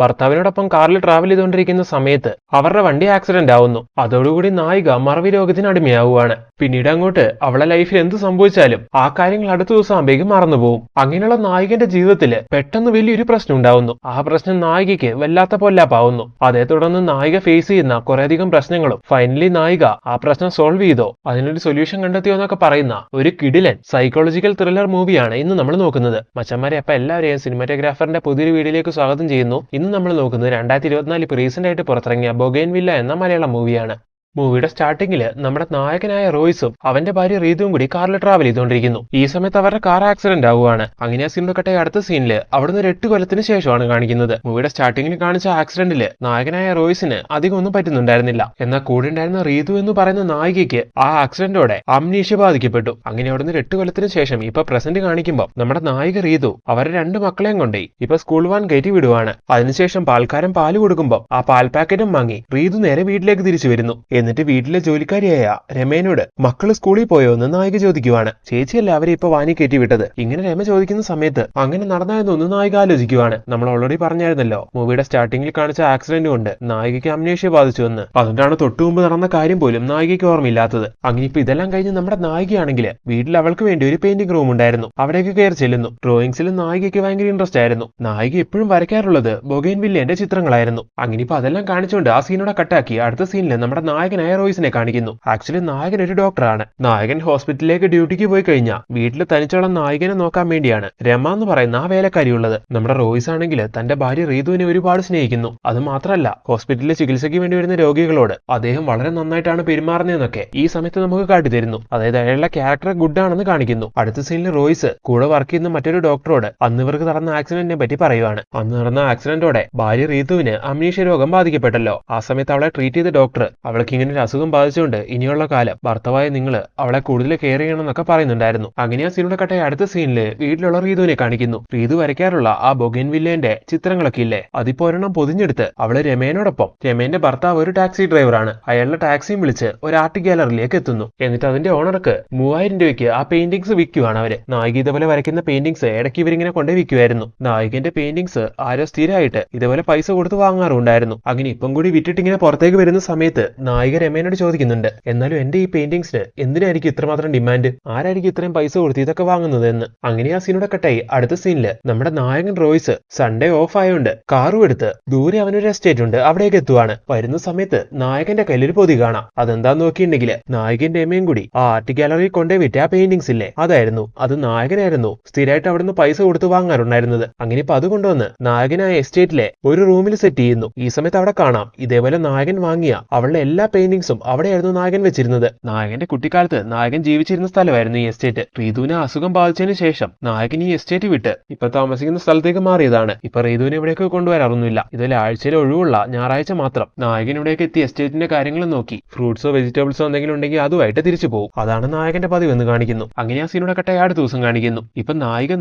ഭർത്താവിനോടൊപ്പം കാറിൽ ട്രാവൽ ചെയ്തുകൊണ്ടിരിക്കുന്ന സമയത്ത് അവരുടെ വണ്ടി ആക്സിഡന്റ് ആവുന്നു. അതോടുകൂടി നായിക മറവി രോഗത്തിന് അടിമയാവുകയാണ്. പിന്നീട് അങ്ങോട്ട് അവളെ ലൈഫിൽ എന്ത് സംഭവിച്ചാലും ആ കാര്യങ്ങൾ അടുത്ത ദിവസം ആകുമ്പോഴേക്കും മറന്നുപോകും. അങ്ങനെയുള്ള നായികന്റെ ജീവിതത്തില് പെട്ടെന്ന് വലിയൊരു പ്രശ്നം ഉണ്ടാവുന്നു. ആ പ്രശ്നം നായികയ്ക്ക് വല്ലാത്ത പൊല്ലാപ്പാവുന്നു. അതേ തുടർന്ന് നായിക ഫേസ് ചെയ്യുന്ന കുറേയധികം പ്രശ്നങ്ങളും ഫൈനലി നായിക ആ പ്രശ്നം സോൾവ് ചെയ്തോ അതിനൊരു സൊല്യൂഷൻ കണ്ടെത്തിയോ എന്നൊക്കെ പറയുന്ന ഒരു കിടിലൻ സൈക്കോളജിക്കൽ ത്രില്ലർ മൂവിയാണ് ഇന്ന് നമ്മൾ നോക്കുന്നത്. മച്ചന്മാരെ, അപ്പൊ എല്ലാവരെയും സിനിമാറ്റോഗ്രാഫറിന്റെ പുതിയൊരു വീഡിയോയിലേക്ക് സ്വാഗതം ചെയ്യുന്നു. ഇന്ന് നമ്മൾ നോക്കുന്നത് 2024 ഇപ്പോൾ റീസെന്റ് ആയിട്ട് പുറത്തിറങ്ങിയ ബൊഗെയിൻവില്ല എന്ന മലയാളം മൂവിയാണ്. മൂവിയുടെ സ്റ്റാർട്ടിങ്ങിൽ നമ്മുടെ നായകനായ റോയ്സും അവന്റെ ഭാര്യ റീതുവും കൂടി കാറിൽ ട്രാവൽ ചെയ്തുകൊണ്ടിരിക്കുന്നു. ഈ സമയത്ത് അവരുടെ കാർ ആക്സിഡന്റ് ആവുകയാണ്. അങ്ങനെ ആ സീനിൽ കട്ടെ അടുത്ത സീനില് അവിടുന്ന് ഒരു 8 കൊല്ലത്തിന് ശേഷമാണ് കാണിക്കുന്നത്. മൂവിയുടെ സ്റ്റാർട്ടിങ്ങിൽ കാണിച്ച ആക്സിഡന്റില് നായകനായ റോയ്സിന് അധികം ഒന്നും പറ്റുന്നുണ്ടായിരുന്നില്ല. എന്നാൽ കൂടെ ഉണ്ടായിരുന്ന റീതു എന്ന് പറയുന്ന നായികയ്ക്ക് ആ ആക്സിഡന്റോടെ അംനീഷ്യ ബാധിക്കപ്പെട്ടു. അങ്ങനെ അവിടുന്ന് 8 കൊല്ലത്തിന് ശേഷം ഇപ്പൊ പ്രസന്റ് കാണിക്കുമ്പോൾ നമ്മുടെ നായിക റീതു അവരുടെ 2 മക്കളെയും കൊണ്ടേ ഇപ്പൊ സ്കൂൾ വാൻ കയറ്റി വിടുവാണ്. അതിനുശേഷം പാൽക്കാരൻ പാല് കൊടുക്കുമ്പോൾ ആ പാൽ പാക്കറ്റും വാങ്ങി റീതു നേരെ വീട്ടിലേക്ക് തിരിച്ചു വരുന്നു. എന്നിട്ട് വീട്ടിലെ ജോലിക്കാരിയായ രമേനോട് മക്കള് സ്കൂളിൽ പോയോ എന്ന് നായിക ചോദിക്കുവാണ്. ചേച്ചിയല്ല അവരെ ഇപ്പൊ വാനി കയറ്റി വിട്ടത്. ഇങ്ങനെ രമ ചോദിക്കുന്ന സമയത്ത് അങ്ങനെ നടന്നായെന്നൊന്ന് നായിക ആലോചിക്കുവാണ്. നമ്മൾ ഓൾറെഡി പറഞ്ഞായിരുന്നല്ലോ മൂവിയുടെ സ്റ്റാർട്ടിങ്ങിൽ കാണിച്ച ആക്സിഡന്റ് കൊണ്ട് നായികയ്ക്ക് അംനേഷ്യ ബാധിച്ചു എന്ന്. അതുകൊണ്ടാണ് തൊട്ടു മുമ്പ് നടന്ന കാര്യം പോലും നായികയ്ക്ക് ഓർമ്മയില്ലാത്തത്. അങ്ങനെ ഇപ്പൊ ഇതെല്ലാം കഴിഞ്ഞ് നമ്മുടെ നായികയാണെങ്കിൽ വീട്ടിൽ അവൾക്ക് വേണ്ടി ഒരു പെയിന്റിംഗ് റൂം ഉണ്ടായിരുന്നു. അവിടേക്ക് കയറി ചെല്ലുന്നു. ഡ്രോയിങ്സിൽ നായികയ്ക്ക് ഭയങ്കര ഇൻട്രസ്റ്റ് ആയിരുന്നു. നായിക എപ്പോഴും വരയ്ക്കാറുള്ളത് ബൊഗെയിൻവില്ലയുടെ ചിത്രങ്ങളായിരുന്നു. അങ്ങനെ ഇപ്പൊ അതെല്ലാം കാണിച്ചുകൊണ്ട് ആ സീനോടെ കട്ടാക്കി അടുത്ത സീനിൽ നമ്മുടെ നായകനായ റോയ്സിനെ കാണിക്കുന്നു. ആക്ച്വലി നായകൻ ഒരു ഡോക്ടറാണ്. നായകൻ ഹോസ്പിറ്റലിലേക്ക് ഡ്യൂട്ടിക്ക് പോയി കഴിഞ്ഞാൽ വീട്ടിൽ തനിച്ചുള്ള നായകനെ നോക്കാൻ വേണ്ടിയാണ് രമ എന്ന് പറയുന്ന ആ വേലക്കാരി ഉള്ളത്. നമ്മുടെ റോയ്സ് ആണെങ്കിൽ തന്റെ ഭാര്യ റീതുവിനെ ഒരുപാട് സ്നേഹിക്കുന്നു. അത് മാത്രമല്ല ഹോസ്പിറ്റലിലെ ചികിത്സയ്ക്ക് വേണ്ടി വരുന്ന രോഗികളോട് അദ്ദേഹം വളരെ നന്നായിട്ടാണ് പെരുമാറുന്നതെന്നൊക്കെ ഈ സമയത്ത് നമുക്ക് കാട്ടിത്തരുന്നു. അതായത് അയാളുടെ ക്യാരക്ടർ ഗുഡ് ആണെന്ന് കാണിക്കുന്നു. അടുത്ത സീനിൽ റോയ്സ് കൂടെ വർക്ക് ചെയ്യുന്ന മറ്റൊരു ഡോക്ടറോട് അന്ന് ഇവർക്ക് നടന്ന ആക്സിഡന്റിനെ പറ്റി പറയുവാണ്. അന്ന് നടന്ന ആക്സിഡന്റോടെ ഭാര്യ റീതുവിന് അംനീഷ്യ രോഗം ബാധിക്കപ്പെട്ടല്ലോ. ആ സമയത്ത് അവളെ ട്രീറ്റ് ചെയ്ത ഡോക്ടർ അവൾക്ക് ഇങ്ങനെ ഒരു അസുഖം ബാധിച്ചുകൊണ്ട് ഇനിയുള്ള കാലം ഭർത്താവായ നിങ്ങൾ അവളെ കൂടുതൽ കെയർ ചെയ്യണമെന്നൊക്കെ പറയുന്നുണ്ടായിരുന്നു. അങ്ങനെ ആ സീനിയുടെ കട്ടെ അടുത്ത സീനില് വീട്ടിലുള്ള റീതുവിനെ കാണിക്കുന്നു. റീതു വരയ്ക്കാറുള്ള ആ ബൊഗെയിൻവില്ലയുടെ ചിത്രങ്ങളൊക്കെ ഇല്ലേ, അതിപ്പോ ഒരെണ്ണം പൊതിഞ്ഞെടുത്ത് അവള് രമേനോടൊപ്പം, രമേന്റെ ഭർത്താവ് ഒരു ടാക്സി ഡ്രൈവറാണ്, അയാളുടെ ടാക്സിയും വിളിച്ച് ഒരു ആർട്ട് ഗാലറിയിലേക്ക് എത്തുന്നു. എന്നിട്ട് അതിന്റെ ഓണർക്ക് 3000 രൂപയ്ക്ക് ആ പെയിന്റിങ്സ് വിൽക്കുവാണ് അവര്. നായിക ഇതുപോലെ വരയ്ക്കുന്ന പെയിന്റിങ്സ് ഇടയ്ക്ക് ഇവരിങ്ങനെ കൊണ്ടേ വിൽക്കുമായിരുന്നു. നായികന്റെ പെയിന്റിങ്സ് ആരോ സ്ഥിരമായിട്ട് ഇതുപോലെ പൈസ കൊടുത്ത് വാങ്ങാറുണ്ടായിരുന്നു. അങ്ങനെ ഇപ്പം കൂടി വിറ്റിട്ട് ഇങ്ങനെ പുറത്തേക്ക് വരുന്ന സമയത്ത് നായിക രമേനോട് ചോദിക്കുന്നുണ്ട്, എന്നാലും എന്റെ ഈ പെയിന്റിങ്സിന് എന്തിനായിരിക്കും ഇത്രമാത്രം ഡിമാൻഡ്, ആരായിരിക്കും ഇത്രയും പൈസ കൊടുത്ത് ഇതൊക്കെ വാങ്ങുന്നത് എന്ന്. അങ്ങനെ ആ സീനോടെ കട്ടായി അടുത്ത സീനില് നമ്മുടെ നായകൻ റോയ്സ് സൺഡേ ഓഫ് ആയതുകൊണ്ട് കാറും എടുത്ത് ദൂരെ അവനൊരു എസ്റ്റേറ്റ് ഉണ്ട് അവിടേക്ക് എത്തുവാണ്. വരുന്ന സമയത്ത് നായകന്റെ കയ്യിലൊരു പൊതി കാണാം. അതെന്താന്ന് നോക്കിയിട്ടുണ്ടെങ്കിൽ നായകന്റെ അമ്മയും കൂടി ആ ആർട്ട് ഗാലറിയിൽ കൊണ്ടേ വിറ്റ ആ പെയിന്റിങ്സ് ഇല്ലേ, അതായിരുന്നു. അത് നായകനായിരുന്നു സ്ഥിരമായിട്ട് അവിടുന്ന് പൈസ കൊടുത്ത് വാങ്ങാറുണ്ടായിരുന്നത്. അങ്ങനെ ഇപ്പൊ അത് കൊണ്ടുവന്ന് നായകനായ എസ്റ്റേറ്റിലെ ഒരു റൂമിൽ സെറ്റ് ചെയ്യുന്നു. ഈ സമയത്ത് അവിടെ കാണാം ഇതേപോലെ നായകൻ വാങ്ങിയ അവളുടെ എല്ലാ പെയിന്റിങ്സും അവിടെയായിരുന്നു നായകൻ വെച്ചിരുന്നത്. നായകന്റെ കുട്ടിക്കാലത്ത് നായകൻ ജീവിച്ചിരുന്ന സ്ഥലമായിരുന്നു ഈ എസ്റ്റേറ്റ്. റീതുവിന് അസുഖം ബാധിച്ചതിന് ശേഷം നായകൻ ഈ എസ്റ്റേറ്റ് വിട്ട് ഇപ്പൊ താമസിക്കുന്ന സ്ഥലത്തേക്ക് മാറിയതാണ്. ഇപ്പൊ റീതുവിനെ ഇവിടേക്ക് കൊണ്ടുവരാറൊന്നുമില്ല. ഇതുപോലെ ആഴ്ചയിൽ ഒഴിവുള്ള ഞായറാഴ്ച മാത്രം നായകൻ ഇവിടേക്ക് എത്തി എസ്റ്റേറ്റിന്റെ കാര്യങ്ങൾ നോക്കി ഫ്രൂട്ട്സോ വെജിറ്റബിൾസോ എന്തെങ്കിലും ഉണ്ടെങ്കിൽ അതുമായിട്ട് തിരിച്ചു പോകും. അതാണ് നായകന്റെ പതിവ് എന്ന് കാണിക്കുന്നു. അങ്ങനെ ആ സീനോടെ കട്ടെ അടുത്ത ദിവസം കാണിക്കുന്നു. ഇപ്പൊ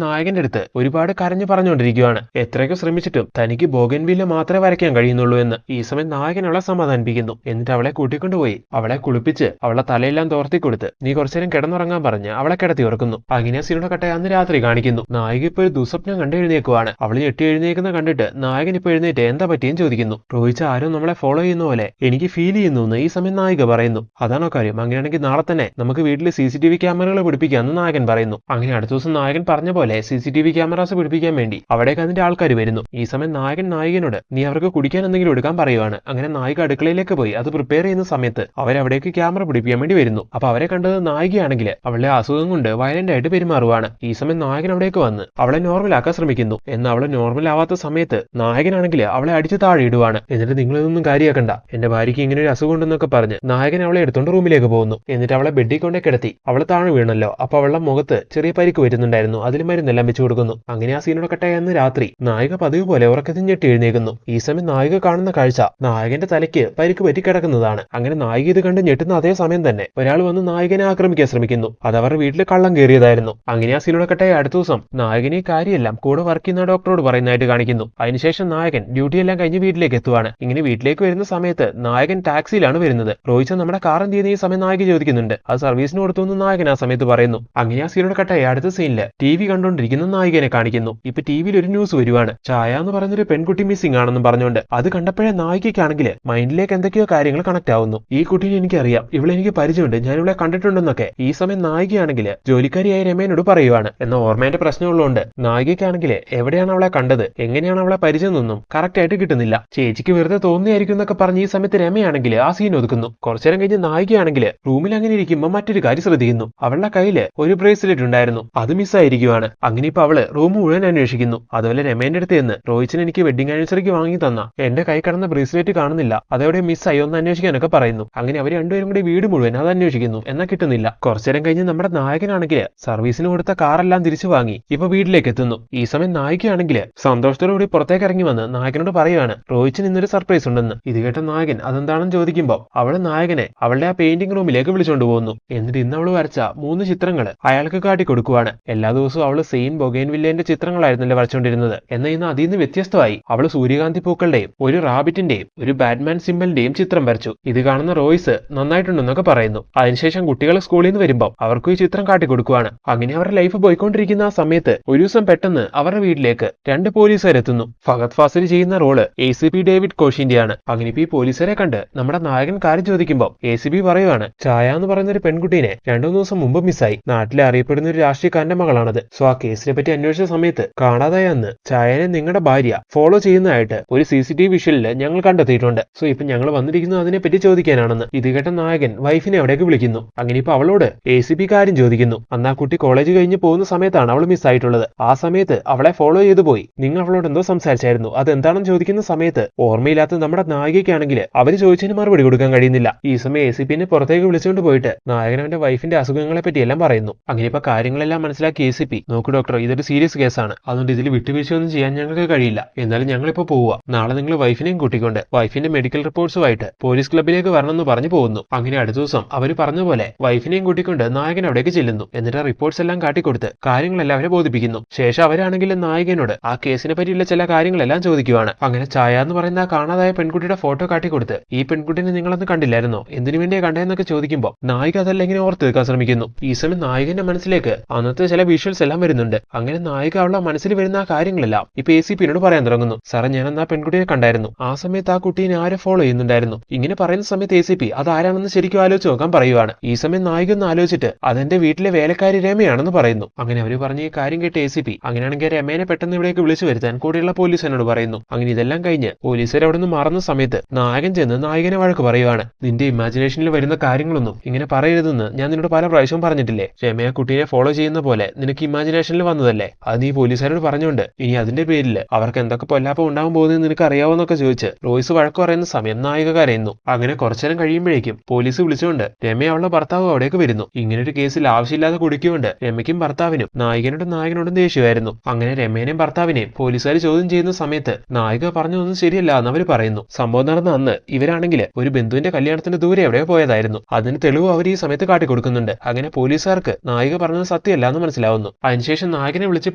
നായകന്റെ അടുത്ത് ഒരുപാട് കരഞ്ഞു പറഞ്ഞുകൊണ്ടിരിക്കുകയാണ്. എത്രയൊക്കെ ശ്രമിച്ചിട്ടും തനിക്ക് ബൊഗെയിൻവില്ല മാത്രമേ വരയ്ക്കാൻ കഴിയുന്നുള്ളൂ എന്ന്. ഈ സമയം നായകൻ അവളെ സമാധാനിപ്പിക്കുന്നു. എന്നിട്ട് അവളെ കൂട്ടിക്കൊണ്ടുപോയി അവളെ കുളിപ്പിച്ച് അവളുടെ തലയെല്ലാം തോർത്തി കൊടുത്ത് നീ കുറച്ചേരം കിടന്നുറങ്ങാൻ പറഞ്ഞ് അവളെ കിടത്തി ഉറക്കുന്നു. അങ്ങനെ സീനോടെ കട്ടെ അന്ന് രാത്രി കാണിക്കുന്നു. നായിക ഇപ്പൊ ഒരു ദുസ്വപ്നം കണ്ടു എഴുന്നേക്കുവാണ്. അവള് ഞെട്ടി എഴുന്നേക്കുന്ന കണ്ടിട്ട് നായകൻ ഇപ്പൊ എഴുന്നേറ്റ് എന്താ പറ്റിയെന്ന് ചോദിക്കുന്നു. റോയിച്ച് ആരോ നമ്മളെ ഫോളോ ചെയ്യുന്ന പോലെ എനിക്ക് ഫീൽ ചെയ്യുന്നു എന്ന് ഈ സമയം നായിക പറയുന്നു. അതാണോ കാര്യം? അങ്ങനെയാണെങ്കിൽ നാളെ തന്നെ നമുക്ക് വീട്ടിൽ CCTV ക്യാമറകൾ പിടിപ്പിക്കാമെന്ന് നായകൻ പറയുന്നു. അങ്ങനെ അടുത്ത ദിവസം നായകൻ പറഞ്ഞ പോലെ CCTV ക്യാമറാസ് പിടിപ്പിക്കാൻ വേണ്ടി അവിടേക്ക് അതിന്റെ ആൾക്കാർ വരുന്നു. ഈ സമയം നായകൻ നായികനോട് നീ അവർക്ക് കുടിക്കാൻ എന്തെങ്കിലും എടുക്കാൻ പറയുവാണ്. അങ്ങനെ നായിക അടുക്കളയിലേക്ക് പോയി അത് പ്രിപ്പയർ ചെയ്യുന്ന സമയത്ത് അവരവിടേക്ക് ക്യാമറ പിടിപ്പിക്കാൻ വേണ്ടി വരുന്നു. അപ്പൊ അവരെ കണ്ടത് നായികയാണെങ്കിൽ അവളുടെ അസുഖം കൊണ്ട് വയലന്റ് ആയിട്ട് പെരുമാറുവാണ്. ഈ സമയം നായകൻ അവിടേക്ക് വന്ന് അവളെ നോർമലാക്കാൻ ശ്രമിക്കുന്നു. എന്നാൽ അവളെ നോർമൽ ആവാത്ത സമയത്ത് നായകനാണെങ്കിൽ അവളെ അടിച്ച് താഴെ ഇടുവാണ്. എന്നിട്ട് നിങ്ങളിതൊന്നും കാര്യമാക്കണ്ട, എന്റെ ഭാര്യയ്ക്ക് ഇങ്ങനെ ഒരു അസുഖം ഉണ്ടെന്നൊക്കെ പറഞ്ഞ് നായകൻ അവളെ എടുത്തോണ്ട് റൂമിലേക്ക് പോകുന്നു. എന്നിട്ട് അവളെ ബെഡിൽ കൊണ്ടേ കിടത്തി അവളെ താഴെ വീണല്ലോ. അപ്പൊ അവളുടെ മുഖത്ത് ചെറിയ പരിക്ക് വരുന്നുണ്ടായിരുന്നു. അതിൽ മരുന്നെല്ലാം വെച്ചു കൊടുക്കുന്നു. അങ്ങനെ ആ സീനോടെ കട്ടായി അന്ന് രാത്രി നായിക പതിവ് പോലെ ഉറക്കത്തിൽ ഞെട്ടി എഴുന്നേക്കുന്നു. ഈ സമയം നായിക കാണുന്ന കാഴ്ച നായകന്റെ തലയ്ക്ക് പരിക്ക് പറ്റി കിടക്കുന്നതാണ്. അങ്ങനെ നായിക ഇത് കണ്ട് ഞെട്ടുന്ന അതേ സമയം തന്നെ ഒരാൾ വന്ന് നായകനെ ആക്രമിക്കാൻ ശ്രമിക്കുന്നു. അത് അവരുടെ വീട്ടിൽ കള്ളം കയറിയതായിരുന്നു. അങ്ങനെ ആ സീനോടെ കട്ടായി അടുത്ത ദിവസം നായകനെ കാര്യമെല്ലാം കൂടെ വർക്ക് ചെയ്യുന്ന ഡോക്ടറോട് പറയുന്നതായിട്ട് കാണിക്കുന്നു. അതിനുശേഷം നായകൻ ഡ്യൂട്ടി എല്ലാം കഴിഞ്ഞ് വീട്ടിലേക്ക് എത്തുവാണ്. ഇങ്ങനെ വീട്ടിലേക്ക് വരുന്ന സമയത്ത് നായകൻ ടാക്സിയിലാണ് വരുന്നത്. റോയിച്ച നമ്മുടെ കാർ എന്ത് ചെയ്യുന്ന ഈ സമയം നായക ചോദിക്കുന്നുണ്ട്. അത് സർവീസിന് കൊടുത്തു നായകൻ ആ സമയത്ത് പറയുന്നു. അങ്ങനെ ആ സീനോടെ കട്ടായി അടുത്ത സീനില് TV കണ്ടുകൊണ്ടിരിക്കുന്ന നായികനെ കാണിക്കുന്നു. ഇപ്പൊ ടിവിയിൽ ഒരു ന്യൂസ് വരുവാണ്. ചായ എന്ന് പറയുന്നൊരു പെൺകുട്ടി മിസ്സിംഗ് ആണെന്നും പറഞ്ഞുകൊണ്ട്. അത് കണ്ടപ്പോഴേ നായികയ്ക്കാണെങ്കിൽ മൈൻഡിലേക്ക് എന്തൊക്കെയോ കാര്യങ്ങൾ കണക്ട് ആവുന്നു. ഈ കുട്ടീനെ എനിക്കറിയാം, ഇവളെനിക്ക് പരിചയമുണ്ട്, ഞാൻ ഇവളെ കണ്ടിട്ടുണ്ടെന്നൊക്കെ ഈ സമയം നായികയാണെങ്കിൽ ജോലിക്കാരിയായ രമേനോട് പറയുവാണ്. എന്ന ഓർമ്മേന്റെ പ്രശ്നമുള്ളതുകൊണ്ട് നായികയ്ക്കാണെങ്കിൽ എവിടെയാണ് അവളെ കണ്ടത്, എങ്ങനെയാണ് അവളെ പരിചയം നിന്നും കറക്റ്റ് ആയിട്ട് കിട്ടുന്നില്ല. ചേച്ചിക്ക് വെറുതെ തോന്നിയായിരിക്കും എന്നൊക്കെ പറഞ്ഞ് ഈ സമയത്ത് രമയാണെങ്കിൽ ആ സീൻ ഒതുക്കുന്നു. കുറച്ചേരം കഴിഞ്ഞ് നായികയാണെങ്കിൽ റൂമിൽ അങ്ങനെ ഇരിക്കുമ്പോൾ മറ്റൊരു കാര്യം ശ്രദ്ധിക്കുന്നു. അവളുടെ കയ്യിൽ ഒരു ബ്രേസ്ലെറ്റ് ഉണ്ടായിരുന്നു, അത് മിസ്സായിരിക്കുവാണ്. അങ്ങനെ ഇപ്പൊ അവള് റൂം മുഴുവൻ അന്വേഷിക്കുന്നു. അതുപോലെ രമേന്റെ അടുത്ത് നിന്ന് റോയിച്ചിന് എനിക്ക് വെഡിങ് ആനിവേഴ്സറിക്ക് വാങ്ങി തന്ന എന്റെ കൈ കടന്ന ബ്രേസ്ലെറ്റ് കാണുന്നില്ല, അതെവിടെ മിസ്സായി ഒന്ന് അന്വേഷിക്കാനൊക്കെ പറയുന്നു. അങ്ങനെ അവർ രണ്ടുപേരും കൂടി വീട് മുഴുവൻ അത് അന്വേഷിക്കുന്നു. എന്നാൽ കിട്ടുന്നില്ല. കുറച്ചേരം കഴിഞ്ഞ് നമ്മുടെ നായകനാണെങ്കിൽ സർവീസിന് കൊടുത്ത കാറെല്ലാം തിരിച്ചു വാങ്ങി ഇപ്പൊ വീട്ടിലേക്ക് എത്തുന്നു. ഈ സമയം നായികയാണെങ്കിൽ സന്തോഷത്തോടുകൂടി പുറത്തേക്ക് ഇറങ്ങി വന്ന് നായകനോട് പറയുവാണ് റോയിച്ചിന് ഇന്നൊരു സർപ്രൈസ് ഉണ്ടെന്ന്. ഇത് കേട്ട നായകൻ അതെന്താണെന്ന് ചോദിക്കുമ്പോൾ അവള് നായകനെ അവളുടെ ആ പെയിന്റിംഗ് റൂമിലേക്ക് വിളിച്ചുകൊണ്ട് പോകുന്നു. എന്നിട്ട് ഇന്ന് അവള് വരച്ച 3 ചിത്രങ്ങൾ അയാൾക്ക് കാട്ടിക്കൊടുക്കുവാണ്. എല്ലാ ദിവസവും അവള് സെയിം ബൊഗൈൻവില്ലേന്റെ ചിത്രങ്ങളായിരുന്നല്ലോ വരച്ചുകൊണ്ടിരുന്നത്. എന്നാൽ ഇന്ന് അതിൽ നിന്ന് വ്യത്യസ്തമായി അവള് സൂര്യകാന്തി പൂക്കളുടെയും ഒരു റാബിറ്റിന്റെയും ഒരു ബാറ്റ്മാൻ സിംബലിന്റെയും ചിത്രം വരച്ചു. ഇത് കാണുന്ന റോയ്സ് നന്നായിട്ടുണ്ടെന്നൊക്കെ പറയുന്നു. അതിനുശേഷം കുട്ടികൾ സ്കൂളിൽ നിന്ന് വരുമ്പോൾ അവർക്കും ഈ ചിത്രം കാട്ടിക്കൊടുക്കുവാണ്. അങ്ങനെ അവരുടെ ലൈഫ് പോയിക്കൊണ്ടിരിക്കുന്ന ആ സമയത്ത് ഒരു ദിവസം പെട്ടെന്ന് അവരുടെ വീട്ടിലേക്ക് 2 പോലീസുകാരെത്തുന്നു. ഫഹദ് ഫാസിൽ ചെയ്യുന്ന റോള് ACP ഡേവിഡ് കോഷിന്റെയാണ്. അങ്ങനെ ഇപ്പൊ ഈ പോലീസുകാരെ കണ്ട് നമ്മുടെ നായകൻ കാര്യം ചോദിക്കുമ്പോൾ ACP പറയുവാണ് ചായ എന്ന് പറയുന്ന ഒരു പെൺകുട്ടീനെ 2-3 ദിവസം മുമ്പ് മിസ്സായി. നാട്ടിലെ അറിയപ്പെടുന്ന ഒരു രാഷ്ട്രീയക്കാരന്റെ മകളാണത്. സോ ആ കേസിനെ പറ്റി അന്വേഷിച്ച സമയത്ത് കാണാതായ അന്ന് ചായനെ നിങ്ങളുടെ ഭാര്യ ഫോളോ ചെയ്യുന്നതായിട്ട് ഒരു CCTV വിഷ്വലില് ഞങ്ങൾ കണ്ടെത്തിയിട്ടുണ്ട്. സോ ഇപ്പൊ ഞങ്ങൾ വന്നിരിക്കുന്നത് അതിനെ പറ്റി ചോദിക്കാനാണെന്ന്. ഇത് കേട്ട നായകൻ വൈഫിനെ അവിടേക്ക് വിളിക്കുന്നു. അങ്ങനെ ഇപ്പൊ അവളോട് ACP കാര്യം ചോദിക്കുന്നു. അന്ന് ആ കുട്ടി കോളേജ് കഴിഞ്ഞ് പോകുന്ന സമയത്താണ് അവൾ മിസ്സായിട്ടുള്ളത്. ആ സമയത്ത് അവളെ ഫോളോ ചെയ്തു പോയി. നിങ്ങൾ അവളോട് എന്തോ സംസാരിച്ചായിരുന്നു, അതെന്താണെന്ന് ചോദിക്കുന്ന സമയത്ത് ഓർമ്മയില്ലാത്ത നമ്മുടെ നായികയ്ക്കാണെങ്കിൽ അവര് ചോദിച്ചതിന് മറുപടി കൊടുക്കാൻ കഴിയുന്നില്ല. ഈ സമയം ACPനെ പുറത്തേക്ക് വിളിച്ചുകൊണ്ട് പോയിട്ട് നായകൻ അവന്റെ വൈഫിന്റെ അസുഖങ്ങളെ പറ്റി എല്ലാം പറയുന്നു. അങ്ങനെ ഇപ്പൊ കാര്യങ്ങളെല്ലാം മനസ്സിലാക്കി ACP നോക്കൂ ഡോക്ടർ, ഇതൊരു സീരിയസ് കേസാണ്, അതുകൊണ്ട് ഇതിൽ വിട്ടുവീഴ്ചയൊന്നും ചെയ്യാൻ ഞങ്ങൾക്ക് കഴിയില്ല. എന്നാലും ഞങ്ങളിപ്പോ പോവുക. നാളെ നിങ്ങൾ വൈഫിനെയും കൂട്ടിക്കൊണ്ട് വൈഫിന്റെ മെഡിക്കൽ റിപ്പോർട്ട്സുമായിട്ട് പോലീസ് ക്ലബിലേക്ക് വരണമെന്ന് പറഞ്ഞു പോകുന്നു. അങ്ങനെ അടുത്ത ദിവസം അവര് പറഞ്ഞ പോലെ വൈഫിനെയും കൂട്ടിക്കൊണ്ട് നായകൻ അവിടേക്ക് ചെല്ലുന്നു. എന്നിട്ട് റിപ്പോർട്ട്സ് എല്ലാം കാട്ടിക്കൊടുത്ത് കാര്യങ്ങളെല്ലാം അവരെ ബോധിപ്പിക്കുന്നു. ശേഷം അവരാണെങ്കിൽ നായകനോട് ആ കേസിനെ പറ്റിയുള്ള ചില കാര്യങ്ങളെല്ലാം ചോദിക്കുവാണ്. അങ്ങനെ ചായ എന്ന് പറയുന്ന ആ കാണാതായ പെൺകുട്ടിയുടെ ഫോട്ടോ കാട്ടിക്കൊടുത്ത് ഈ പെൺകുട്ടിനെ നിങ്ങളൊന്നും കണ്ടില്ലായിരുന്നോ, എന്തിനു വേണ്ടിയാ കണ്ടതെന്നൊക്കെ ചോദിക്കുമ്പോൾ നായിക അതെല്ലാം ഇങ്ങനെ ഓർത്ത് വെക്കാൻ ശ്രമിക്കുന്നു. ഈ സമയം നായകന്റെ മനസ്സിലേക്ക് അന്നത്തെ ചില വിഷ്വൽസ് എല്ലാം വരുന്നുണ്ട്. അങ്ങനെ നായിക അവളുടെ മനസ്സിൽ വരുന്ന ആ കാര്യങ്ങളെല്ലാം ഇപ്പൊ ACPനോട് പറയാൻ തുടങ്ങുന്നു. സാറേ, ഞാൻ അന്ന് ആ പെൺകുട്ടിയെ കണ്ടായിരുന്നു, ആ സമയത്ത് ആ കുട്ടീനെ ആരെ ഫോളോ ചെയ്യുന്നുണ്ടായിരുന്നു. ഇങ്ങനെ പറയുന്ന സമയത്ത് ACP അത് ആരാണെന്ന് ശരിക്കും ആലോചിച്ച് നോക്കാൻ പറയുവാണ്. ഈ സമയം നായിക ഒന്ന് ആലോചിച്ചിട്ട് അതെന്റെ വീട്ടിലെ വേലക്കാരി രമയാണെന്ന് പറയുന്നു. അങ്ങനെ അവര് പറഞ്ഞ ഈ കാര്യം കേട്ട് ACP അങ്ങനെയാണെങ്കിൽ രമേനെ പെട്ടെന്ന് ഇവിടേക്ക് വിളിച്ചു വരുത്താൻ കൂടെയുള്ള പോലീസിനോട് പറയുന്നു. അങ്ങനെ ഇതെല്ലാം കഴിഞ്ഞ് പോലീസുകാർ അവിടെ നിന്ന് മാറുന്ന സമയത്ത് നായകൻ ചെന്ന് നായകനെ വഴക്ക് പറയുവാണ്. നിന്റെ ഇമാജിനേഷനിൽ വരുന്ന കാര്യങ്ങളൊന്നും ഇങ്ങനെ പറയരുതെന്ന് ഞാൻ നിന്നോട് പല പ്രാവശ്യവും പറഞ്ഞിട്ടില്ലേ. രമയ കുട്ടീനെ ഫോളോ ചെയ്യുന്ന പോലെ നിനക്ക് ഇമാജിനേഷനിൽ വന്നതല്ലേ, അത് നീ പോലീസുകാരോട് പറഞ്ഞുകൊണ്ട് ഇനി അതിന്റെ പേരിൽ അവർക്ക് എന്തൊക്കെ പൊല്ലാപ്പം ഉണ്ടാവാൻ പോകുന്നതെന്ന് നിനക്ക് അറിയാവോന്നൊക്കെ ചോദിച്ച് റോയ്സ് വഴക്ക് പറയുന്ന സമയം നായിക കരയുന്നു. അങ്ങനെ കുറച്ചേരം കഴിയുമ്പോഴേക്കും പോലീസ് വിളിച്ചുകൊണ്ട് രമയ അവളുടെ ഭർത്താവ് അവിടേക്ക് വരുന്നു. ഇങ്ങനൊരു കേസിൽ ആവശ്യമില്ലാതെ കുടിക്കുകൊണ്ട് രമയ്ക്കും ഭർത്താവിനും നായകനോടും ദേഷ്യമായിരുന്നു. അങ്ങനെ രമേനെയും ഭർത്താവിനെയും പോലീസുകാർ ചോദ്യം ചെയ്യുന്ന സമയത്ത് നായിക പറഞ്ഞതൊന്നും ശരിയല്ല എന്ന് അവർ പറയുന്നു. സംഭവം നടന്ന അന്ന് ഇവരാണെങ്കിൽ ഒരു ബന്ധുവിന്റെ കല്യാണത്തിന് ദൂരെ എവിടെയോ പോയതായിരുന്നു. അതിന് തെളിവ് അവർ ഈ സമയത്ത് കാട്ടിക്കൊടുക്കുന്നുണ്ട്. അങ്ങനെ പോലീസുകാർക്ക് നായിക പറഞ്ഞത് സത്യമല്ല എന്ന് മനസ്സിലാവുന്നു. അതിനുശേഷം നായകനെ വിളിച്ച്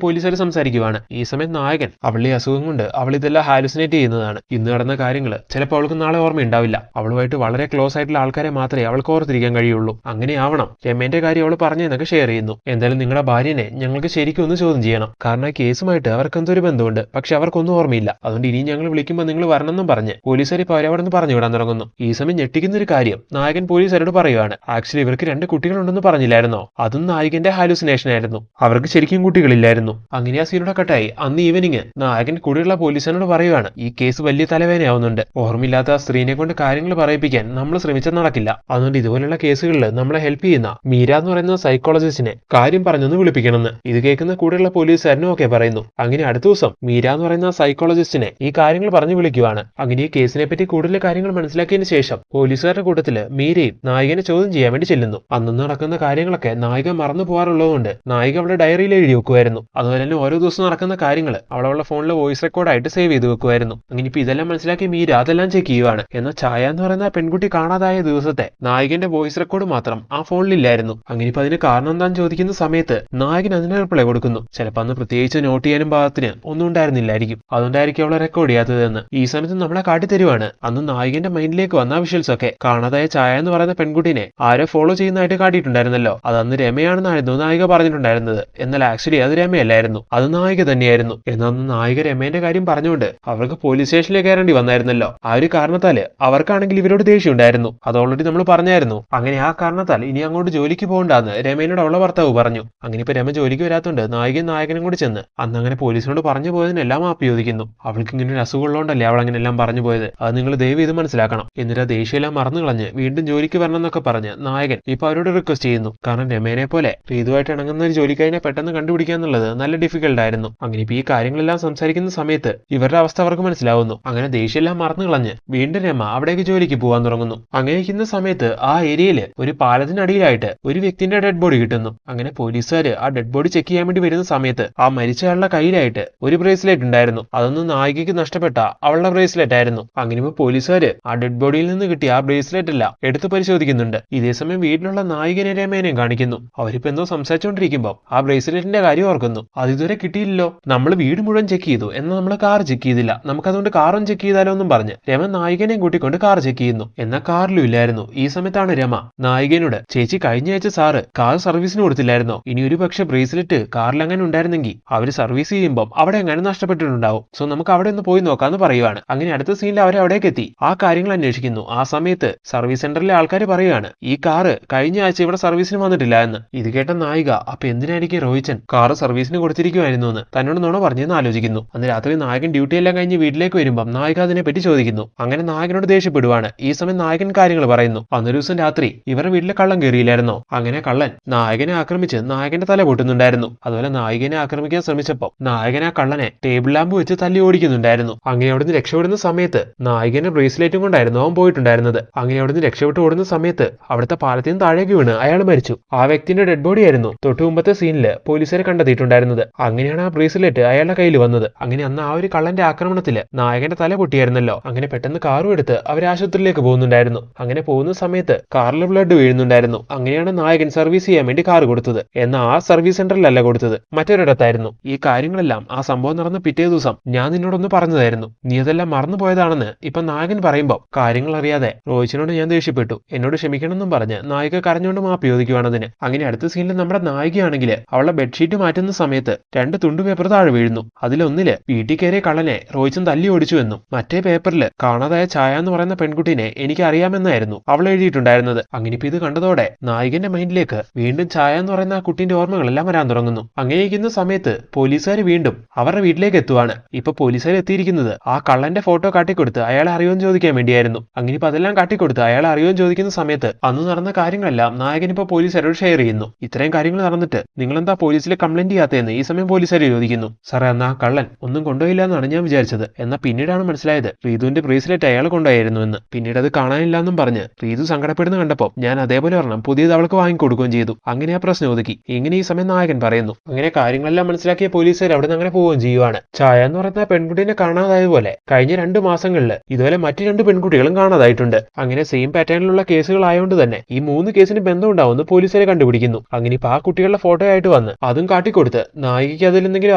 പോലീസുകാർ സംസാരിക്കുവാണ്. ഈ സമയം നായകൻ അവളുടെ അസുഖം കൊണ്ട് അവൾ ഇതെല്ലാം ഹാലുസിനേറ്റ് ചെയ്യുന്നതാണ്. ഇന്ന് നടന്ന കാര്യങ്ങൾ ചിലപ്പോൾ അവൾക്ക് നാളെ ഓർമ്മയുണ്ടാവില്ല. അവളുമായിട്ട് വളരെ ക്ലോസ് ആയിട്ടുള്ള ആൾക്കാരെ മാത്രമേ അവൾക്ക് ഓർത്തിരിക്കാൻ കഴിയുള്ളൂ. അങ്ങനെയാവണം രമേന്റെ കാര്യം അവൾ പറഞ്ഞെന്നൊക്കെ ഷെയർ ചെയ്യുന്നു. എന്തായാലും നിങ്ങളുടെ ഭാര്യനെ ഞങ്ങൾക്ക് ശരിക്കും ഒന്ന് ചോദ്യം ചെയ്യണം. കാരണം ആ കേസുമായിട്ട് അവർക്ക് എന്തൊരു ബന്ധമുണ്ട്, പക്ഷെ അവർക്കൊന്നും ഓർമ്മയില്ല. അതുകൊണ്ട് ഇനി ഞങ്ങൾ വിളിക്കുമ്പോൾ നിങ്ങൾ വരണമെന്നും പറഞ്ഞ് പോലീസുകാർ ഇപ്പോൾ അവരവിടെ നിന്ന് പറഞ്ഞു വിടാൻ തുടങ്ങുന്നു. ഈ സമയം ഞെട്ടിക്കുന്ന ഒരു കാര്യം നായകൻ പോലീസുകാരോട് പറയുവാണ്. ആക്ച്വലി ഇവർക്ക് 2 കുട്ടികളുണ്ടെന്ന് പറഞ്ഞില്ലായിരുന്നോ, അതും നായകന്റെ ഹാലുസിനേഷൻ ആയിരുന്നു, അവർക്ക് ശരിക്കും കുട്ടികളില്ലായിരുന്നു. അങ്ങനെ ആ സീനോടെ കട്ടായി അന്ന് ഈവനിങ് നായകൻ കൂടെയുള്ള പോലീസിനോട് പറയുവാണ് ഈ കേസ് വലിയ തലവേദനയാവുന്നുണ്ട്. ഓർമ്മയില്ലാത്ത ആ സ്ത്രീനെ കൊണ്ട് കാര്യങ്ങൾ പറയിപ്പിക്കാൻ നമ്മൾ ശ്രമിച്ചാൽ നടക്കില്ല. അതുകൊണ്ട് ഇതുപോലുള്ള കേസുകളിൽ നമ്മളെ ഹെൽപ്പ് ചെയ്യുന്ന മീര എന്ന് പറയുന്ന സൈക്കോളജിസ്റ്റിനെ കാര്യം പറഞ്ഞൊന്ന് വിളിപ്പിക്കണമെന്ന് ഇത് കേൾക്കുന്ന കൂടെയുള്ള പോലീസുകാരനും ഒക്കെ പറയുന്നു. അങ്ങനെ അടുത്ത ദിവസം മീര എന്ന് പറയുന്ന സൈക്കോളജിസ്റ്റിനെ ഈ കാര്യങ്ങൾ പറഞ്ഞു വിളിക്കുവാണ്. അങ്ങനെ ഈ കേസിനെ പറ്റി കൂടുതൽ കാര്യങ്ങൾ മനസ്സിലാക്കിയതിനു ശേഷം പോലീസുകാരുടെ കൂട്ടത്തില് മീരയും നായികനെ ചോദ്യം ചെയ്യാൻ വേണ്ടി ചെല്ലുന്നു. അന്ന് നടക്കുന്ന കാര്യങ്ങളൊക്കെ നായിക മറന്നു പോകാറുള്ളതുകൊണ്ട് നായിക അവളുടെ ഡയറിയിൽ എഴുതി വെക്കുമായിരുന്നു. അതുപോലെ തന്നെ ഓരോ ദിവസം നടക്കുന്ന കാര്യങ്ങൾ അവളുടെ ഫോണിലെ വോയിസ് റെക്കോർഡായിട്ട് സേവ് ചെയ്ത് വെക്കുമായിരുന്നു. അങ്ങനെ ഇപ്പൊ ഇതെല്ലാം മനസ്സിലാക്കി മീര അതെല്ലാം ചെക്ക് ചെയ്യുവാണ്. എന്നാൽ ചായ എന്ന് പറയുന്ന പറയുന്ന പെൺകുട്ടി കാണാതായ ദിവസത്തെ നായകന്റെ വോയിസ് റെക്കോർഡ് മാത്രം ആ ഫോണിലില്ലായിരുന്നു. അങ്ങനെ ഇപ്പൊ അതിന് കാരണം എന്താന്ന് ചോദിക്കുന്ന സമയത്ത് നായകൻ അതിന് റിപ്ലൈ കൊടുക്കുന്നു. ചിലപ്പോൾ അന്ന് പ്രത്യേകിച്ച് നോട്ട് ചെയ്യാനും ഭാഗത്തിന് ഒന്നും ഉണ്ടായിരുന്നില്ലായിരിക്കും, അതുകൊണ്ടായിരിക്കും അവളെ റെക്കോർഡ് ചെയ്യാത്തതെന്ന്. ഈ സമയത്ത് നമ്മളെ കാട്ടിത്തരുവാണ് അന്ന് നായകന്റെ മൈൻഡിലേക്ക് വന്ന വിഷ്വൽസ് ഒക്കെ. കാണാതായ ചായ എന്ന് പറയുന്ന പെൺകുട്ടിനെ ആരോ ഫോളോ ചെയ്യുന്നതായിട്ട് കാട്ടിയിട്ടുണ്ടായിരുന്നല്ലോ. അത് അന്ന് രമയാണെന്നായിരുന്നു നായിക പറഞ്ഞിട്ടുണ്ടായിരുന്നത്. എന്നാൽ ആക്ച്വലി അത് രമയല്ലായിരുന്നു, അത് നായിക തന്നെയായിരുന്നു. എന്നാൽ നായിക രമേന്റെ കാര്യം പറഞ്ഞുകൊണ്ട് അവർക്ക് പോലീസ് സ്റ്റേഷനിലേക്ക് കയറേണ്ടി വന്നായിരുന്നല്ലോ. ആ ഒരു കാരണത്താല് അവർക്കാണെങ്കിൽ ഇവരോട് ദേഷ്യം ഉണ്ടായിരുന്നു. അത് ഓൾറെഡി നമ്മൾ പറഞ്ഞായിരുന്നു. അങ്ങനെ ആ കാരണത്താൽ ഇനി അങ്ങോട്ട് ജോലിക്ക് പോകണ്ടെന്ന് രമേനോട് അവളുടെ ഭർത്താവ് പറഞ്ഞു. അങ്ങനെ ഇപ്പൊ രമ ജോലിക്ക് വരാത്തോണ്ട് നായകനും കൂടി ചെന്ന് അന്ന് അങ്ങനെ പോലീസിനോട് പറഞ്ഞു പോയതിനെല്ലാം മാപ്പ് ചോദിക്കുന്നു. അവൾക്ക് ഇങ്ങനെ ഒരു അസുഖമുള്ളതുകൊണ്ടല്ലേ അവൾ അങ്ങനെ എല്ലാം പറഞ്ഞു പോയത്, അത് നിങ്ങൾ ദയവ് ഇത് മനസ്സിലാക്കണം. എന്നിട്ട് ആ ദേഷ്യമെല്ലാം മറന്നു കളഞ്ഞ് വീണ്ടും ജോലിക്ക് വരണം എന്നൊക്കെ പറഞ്ഞ് നായകൻ ഇപ്പൊ അവരോട് റിക്വസ്റ്റ് ചെയ്യുന്നു. കാരണം രമേനെ പോലെ ഇതുമായിട്ട് ഇണങ്ങുന്ന ഒരു ജോലിക്കാരനെ പെട്ടെന്ന് കണ്ടുപിടിക്കുക എന്നുള്ളത് നല്ല ഡിഫിക്കൽട്ട് ആയിരുന്നു. അങ്ങനെ ഇപ്പൊ ഈ കാര്യങ്ങളെല്ലാം സംസാരിക്കുന്ന സമയത്ത് ഇവരുടെ അവസ്ഥ അവർക്ക് മനസ്സിലാവുന്നു. അങ്ങനെ ദേഷ്യമെല്ലാം മറന്നു കളഞ്ഞ് വീണ്ടും രമ അവിടേക്ക് ജോലിക്ക് പോകാൻ തുടങ്ങുന്നു. അങ്ങനെ ഇരിക്കുന്ന സമയത്ത് ആ ഏരിയയില് ഒരു പാലത്തിനടിയിലായിട്ട് ഒരു വ്യക്തിന്റെ ഡെഡ് ബോഡി കിട്ടുന്നു. അങ്ങനെ പോലീസുകാര് ആ ഡെഡ് ബോഡി ചെക്ക് ചെയ്യാൻ വേണ്ടി വരുന്ന സമയത്ത് ആ മരിച്ചയാളുടെ കയ്യിലായിട്ട് ഒരു ബ്രേസ്ലെറ്റ് ഉണ്ടായിരുന്നു. അതൊന്നും നായികയ്ക്ക് നഷ്ടപ്പെട്ട അവളുടെ ബ്രേസ്ലെറ്റ് ആയിരുന്നു. അങ്ങനെ ഇപ്പൊ പോലീസുകാര് ആ ഡെഡ് ബോഡിയിൽ നിന്ന് കിട്ടിയ ആ ബ്രേസ്ലെറ്റ് എല്ലാം എടുത്ത് പരിശോധിക്കുന്നുണ്ട്. ഇതേസമയം വീട്ടിലുള്ള നായികനെ രമേനെയും കാണിക്കുന്നു. അവരിപ്പോ എന്തോ സംസാരിച്ചുകൊണ്ടിരിക്കുമ്പോൾ ആ ബ്രേസ്ലെറ്റിന്റെ കാര്യം ഓർക്കുന്നു. അത് ഇതുവരെ കിട്ടിയില്ലല്ലോ, നമ്മൾ വീട് മുഴുവൻ ചെക്ക് ചെയ്തു, എന്നാൽ നമ്മൾ കാർ ചെക്ക് ചെയ്തില്ല, നമുക്കതുകൊണ്ട് കാറും ചെക്ക് ചെയ്താലോ എന്നും പറഞ്ഞ് രമ നായികനെയും കൂട്ടിക്കൊണ്ട് കാർ ചെക്ക് ചെയ്യുന്നു. എന്നാൽ കാറിലും ഇല്ലായിരുന്നു. ഈ സമയത്താണ് രമ നായികനോട്, ചേച്ചി കഴിഞ്ഞ ആഴ്ച സാറ് കാർ സർവീസിന് കൊടുത്തില്ലായിരുന്നോ, ഇനി ഒരു പക്ഷെ ബ്രേസ്ലെറ്റ് കാറിൽ അങ്ങനെ ഉണ്ടായിരുന്നെങ്കിൽ അവര് സർവീസ് ചെയ്യുമ്പോൾ അവിടെ എങ്ങനെ നഷ്ടപ്പെട്ടിട്ടുണ്ടാവും, സോ നമുക്ക് അവിടെ ഒന്ന് പോയി നോക്കാന്ന് പറയുവാണ്. അങ്ങനെ അടുത്ത സീനിൽ അവരെ അവിടേക്ക് എത്തി ആ കാര്യങ്ങൾ അന്വേഷിക്കുന്നു. ആ സമയത്ത് സർവീസ് സെന്ററിലെ ആൾക്കാർ പറയുകയാണ് ഈ കാറ് കഴിഞ്ഞ ആഴ്ച ഇവിടെ സർവീസിന് വന്നിട്ടില്ല എന്ന്. ഇത് കേട്ട നായിക അപ്പൊ എന്തിനായിരിക്കും റോഹിച്ചൻ കാറ് സർവീസിന് കൊടുത്തിരിക്കുമായിരുന്നു എന്ന് തന്നോട് നുണ പറഞ്ഞെന്ന് ആലോചിക്കുന്നു. അന്ന് രാത്രി നായകൻ ഡ്യൂട്ടി എല്ലാം കഴിഞ്ഞ് വീട്ടിലേക്ക് വരുമ്പോൾ നായിക അതിനെ പറ്റി ചോദിക്കുന്നു. അങ്ങനെ നായകനോട് ദേഷ്യപ്പെടുവാണ്. ഈ സമയം നായകൻ കാര്യങ്ങൾ പറയുന്നു. അന്നൊരു ദിവസം രാത്രി ഇവരുടെ വീട്ടിലെ കള്ളൻ കയറിയില്ലായിരുന്നോ, അങ്ങനെ കള്ളൻ നായകനെ ആക്രമിച്ച് നായകന്റെ തല പൊട്ടുന്നുണ്ടായിരുന്നു. അതുപോലെ നായികനെ ആക്രമിക്കാൻ ശ്രമിച്ചപ്പോൾ നായകൻ ആ കള്ളനെ ടേബിൾ ലാമ്പ് വെച്ച് തല്ലി ഓടിക്കുന്നുണ്ടായിരുന്നു. അങ്ങനെ അവിടുന്ന് രക്ഷപ്പെടുന്ന സമയത്ത് നായകന്റെ ബ്രേസ്ലെറ്റും കൊണ്ടായിരുന്നു അവൻ പോയിട്ടുണ്ടായിരുന്നത്. അങ്ങനെ അവിടുന്ന് രക്ഷപ്പെട്ട് ഓടുന്ന സമയത്ത് അവിടുത്തെ പാലത്തിൽ നിന്ന് താഴേക്ക് വീണ് അയാൾ മരിച്ചു. ആ വ്യക്തിന്റെ ഡെഡ് ബോഡി ആയിരുന്നു തൊട്ടു മുമ്പത്തെ സീനില് പോലീസുകാരെ കണ്ടെത്തിയിട്ടുണ്ടായിരുന്നത്. അങ്ങനെയാണ് ആ ബ്രേസ്ലെറ്റ് അയാളുടെ കയ്യിൽ വന്നത്. അങ്ങനെ അന്ന് ആ ഒരു കള്ളന്റെ ആക്രമണത്തില് നായകന്റെ തല പൊട്ടിയായിരുന്നല്ലോ. അങ്ങനെ പെട്ടെന്ന് കാറും എടുത്ത് അവർ ആശുപത്രിയിലേക്ക് പോകുന്നുണ്ടായിരുന്നു. അങ്ങനെ പോകുന്ന സമയത്ത് കാറിൽ ബ്ലഡ് വീഴുന്നുണ്ടായിരുന്നു. അങ്ങനെയാണ് നായകൻ സർവീസ് ചെയ്യാൻ വേണ്ടി കാർ കൊടുത്തത്. എന്നാൽ ആ സർവീസ് സെന്ററിലല്ല കൊടുത്തത്, മറ്റൊരിടത്തായിരുന്നു. ഈ കാര്യങ്ങളെല്ലാം ആ സംഭവം നടന്ന പിറ്റേ ദിവസം ഞാൻ നിന്നോടൊന്ന് പറഞ്ഞതായിരുന്നു, നീ അതെല്ലാം മറന്നുപോയതാണെന്ന് ഇപ്പൊ നായകൻ പറയുമ്പോൾ കാര്യങ്ങൾ അറിയാതെ റോഹിച്ചിനോട് ഞാൻ ദേഷ്യപ്പെട്ടു, എന്നോട് ക്ഷമിക്കണമെന്നും പറഞ്ഞ് നായിക കരഞ്ഞുകൊണ്ട് മാപ്പ് ചോദിക്കുവാണതിന്. അങ്ങനെ അടുത്ത സീനിൽ നമ്മുടെ നായികയാണെങ്കിൽ അവളുടെ ബെഡ്ഷീറ്റ് മാറ്റുന്ന സമയത്ത് 2 തുണ്ടു പേപ്പർ താഴെ വീഴുന്നു. അതിലൊന്നില് വീട്ടിൽ കയറിയ കള്ളനെ റോഹിച്ചൻ തല്ലി ഓടിച്ചു എന്നും മറ്റേ പേപ്പറിൽ കാണാതായ ചായ എന്ന് പറയുന്ന പെൺകുട്ടിനെ എനിക്ക് അറിയാമെന്നായിരുന്നു അവൾ എഴുതിയിട്ടുണ്ടായിരുന്നത്. അങ്ങനെ ഇപ്പൊ ഇത് കണ്ടതോടെ നായകന്റെ മൈൻഡിലേക്ക് വീണ്ടും ചായ എന്ന് പറയുന്ന ആ കുട്ടിന്റെ ഓർമ്മകളെല്ലാം വരാൻ തുടങ്ങുന്നു. അങ്ങനെ ഇരിക്കുന്ന സമയത്ത് പോലീസുകാർ വീണ്ടും അവരുടെ വീട്ടിലേക്ക് എത്തുവാണ്. ഇപ്പൊ പോലീസുകാർ എത്തിയിരിക്കുന്നത് ആ കള്ളന്റെ ഫോട്ടോ കാട്ടിക്കൊടുത്ത് അയാളെ അറിയുമെന്ന് ചോദിക്കാൻ വേണ്ടിയായിരുന്നു. അങ്ങനെ ഇപ്പൊ അതെല്ലാം കാട്ടിക്കൊടുത്ത് അയാളെ അറിയുമെന്ന് ചോദിക്കുന്ന സമയത്ത് അന്ന് നടന്ന കാര്യങ്ങളെല്ലാം നായകൻ ഇപ്പൊ പോലീസുകാരോട് ഷെയർ ചെയ്യുന്നു. ഇത്രയും കാര്യങ്ങൾ നടന്നിട്ട് നിങ്ങൾ എന്താ പോലീസിലെ കംപ്ലൈന്റ് ചെയ്യാത്തതെന്ന് ഈ സമയം പോലീസുകാർ ചോദിക്കുന്നു. സാറേ, അന്ന് ആ കള്ളൻ ഒന്നും കൊണ്ടുപോയില്ല എന്നാണ് ഞാൻ വിചാരിച്ചത്, എന്നാൽ പിന്നീടാണ് മനസ്സിലായത് റീതുവിന്റെ ബ്രേസ്ലെറ്റ് അയാൾ കൊണ്ടുപോയിരുന്നു എന്ന്. പിന്നീട് അത് കാണാനില്ല എന്നും പറഞ്ഞ് റീതു സങ്കടപ്പെടുന്ന കണ്ടപ്പോൾ ഞാൻ അതേപോലെ ഒരെണ്ണം പുതിയത് അവൾക്ക് വാങ്ങിക്കൊടുക്കുകയും ചെയ്തു. അങ്ങനെ ആ പ്രശ്നം ഒതുക്കി. ഇങ്ങനെ ഈ സമയം നായകൻ പറയുന്നു. അങ്ങനെ കാര്യങ്ങളെല്ലാം മനസ്സിലാക്കിയ പോലീസുകാർ അവിടെ നിന്ന് അങ്ങനെ പോവുകയും ചെയ്യുവാണ്. ചായ എന്ന് പറയുന്ന പെൺകുട്ടീനെ കാണാതായതുപോലെ കഴിഞ്ഞ 2 മാസങ്ങളിൽ ഇതുപോലെ മറ്റു 2 പെൺകുട്ടികളും കാണാതായിട്ടുണ്ട്. അങ്ങനെ സെയിം പാറ്റേണിലുള്ള കേസുകളായതുകൊണ്ട് തന്നെ ഈ 3 കേസിന് ബന്ധമുണ്ടാവുമെന്ന് പോലീസുകാരെ കണ്ടുപിടിക്കുന്നു. അങ്ങനെ ഇപ്പൊ ആ കുട്ടികളുടെ ഫോട്ടോ ആയിട്ട് വന്ന് അതും കാട്ടിക്കൊടുത്ത് നായികയ്ക്ക് അതിൽ എന്തെങ്കിലും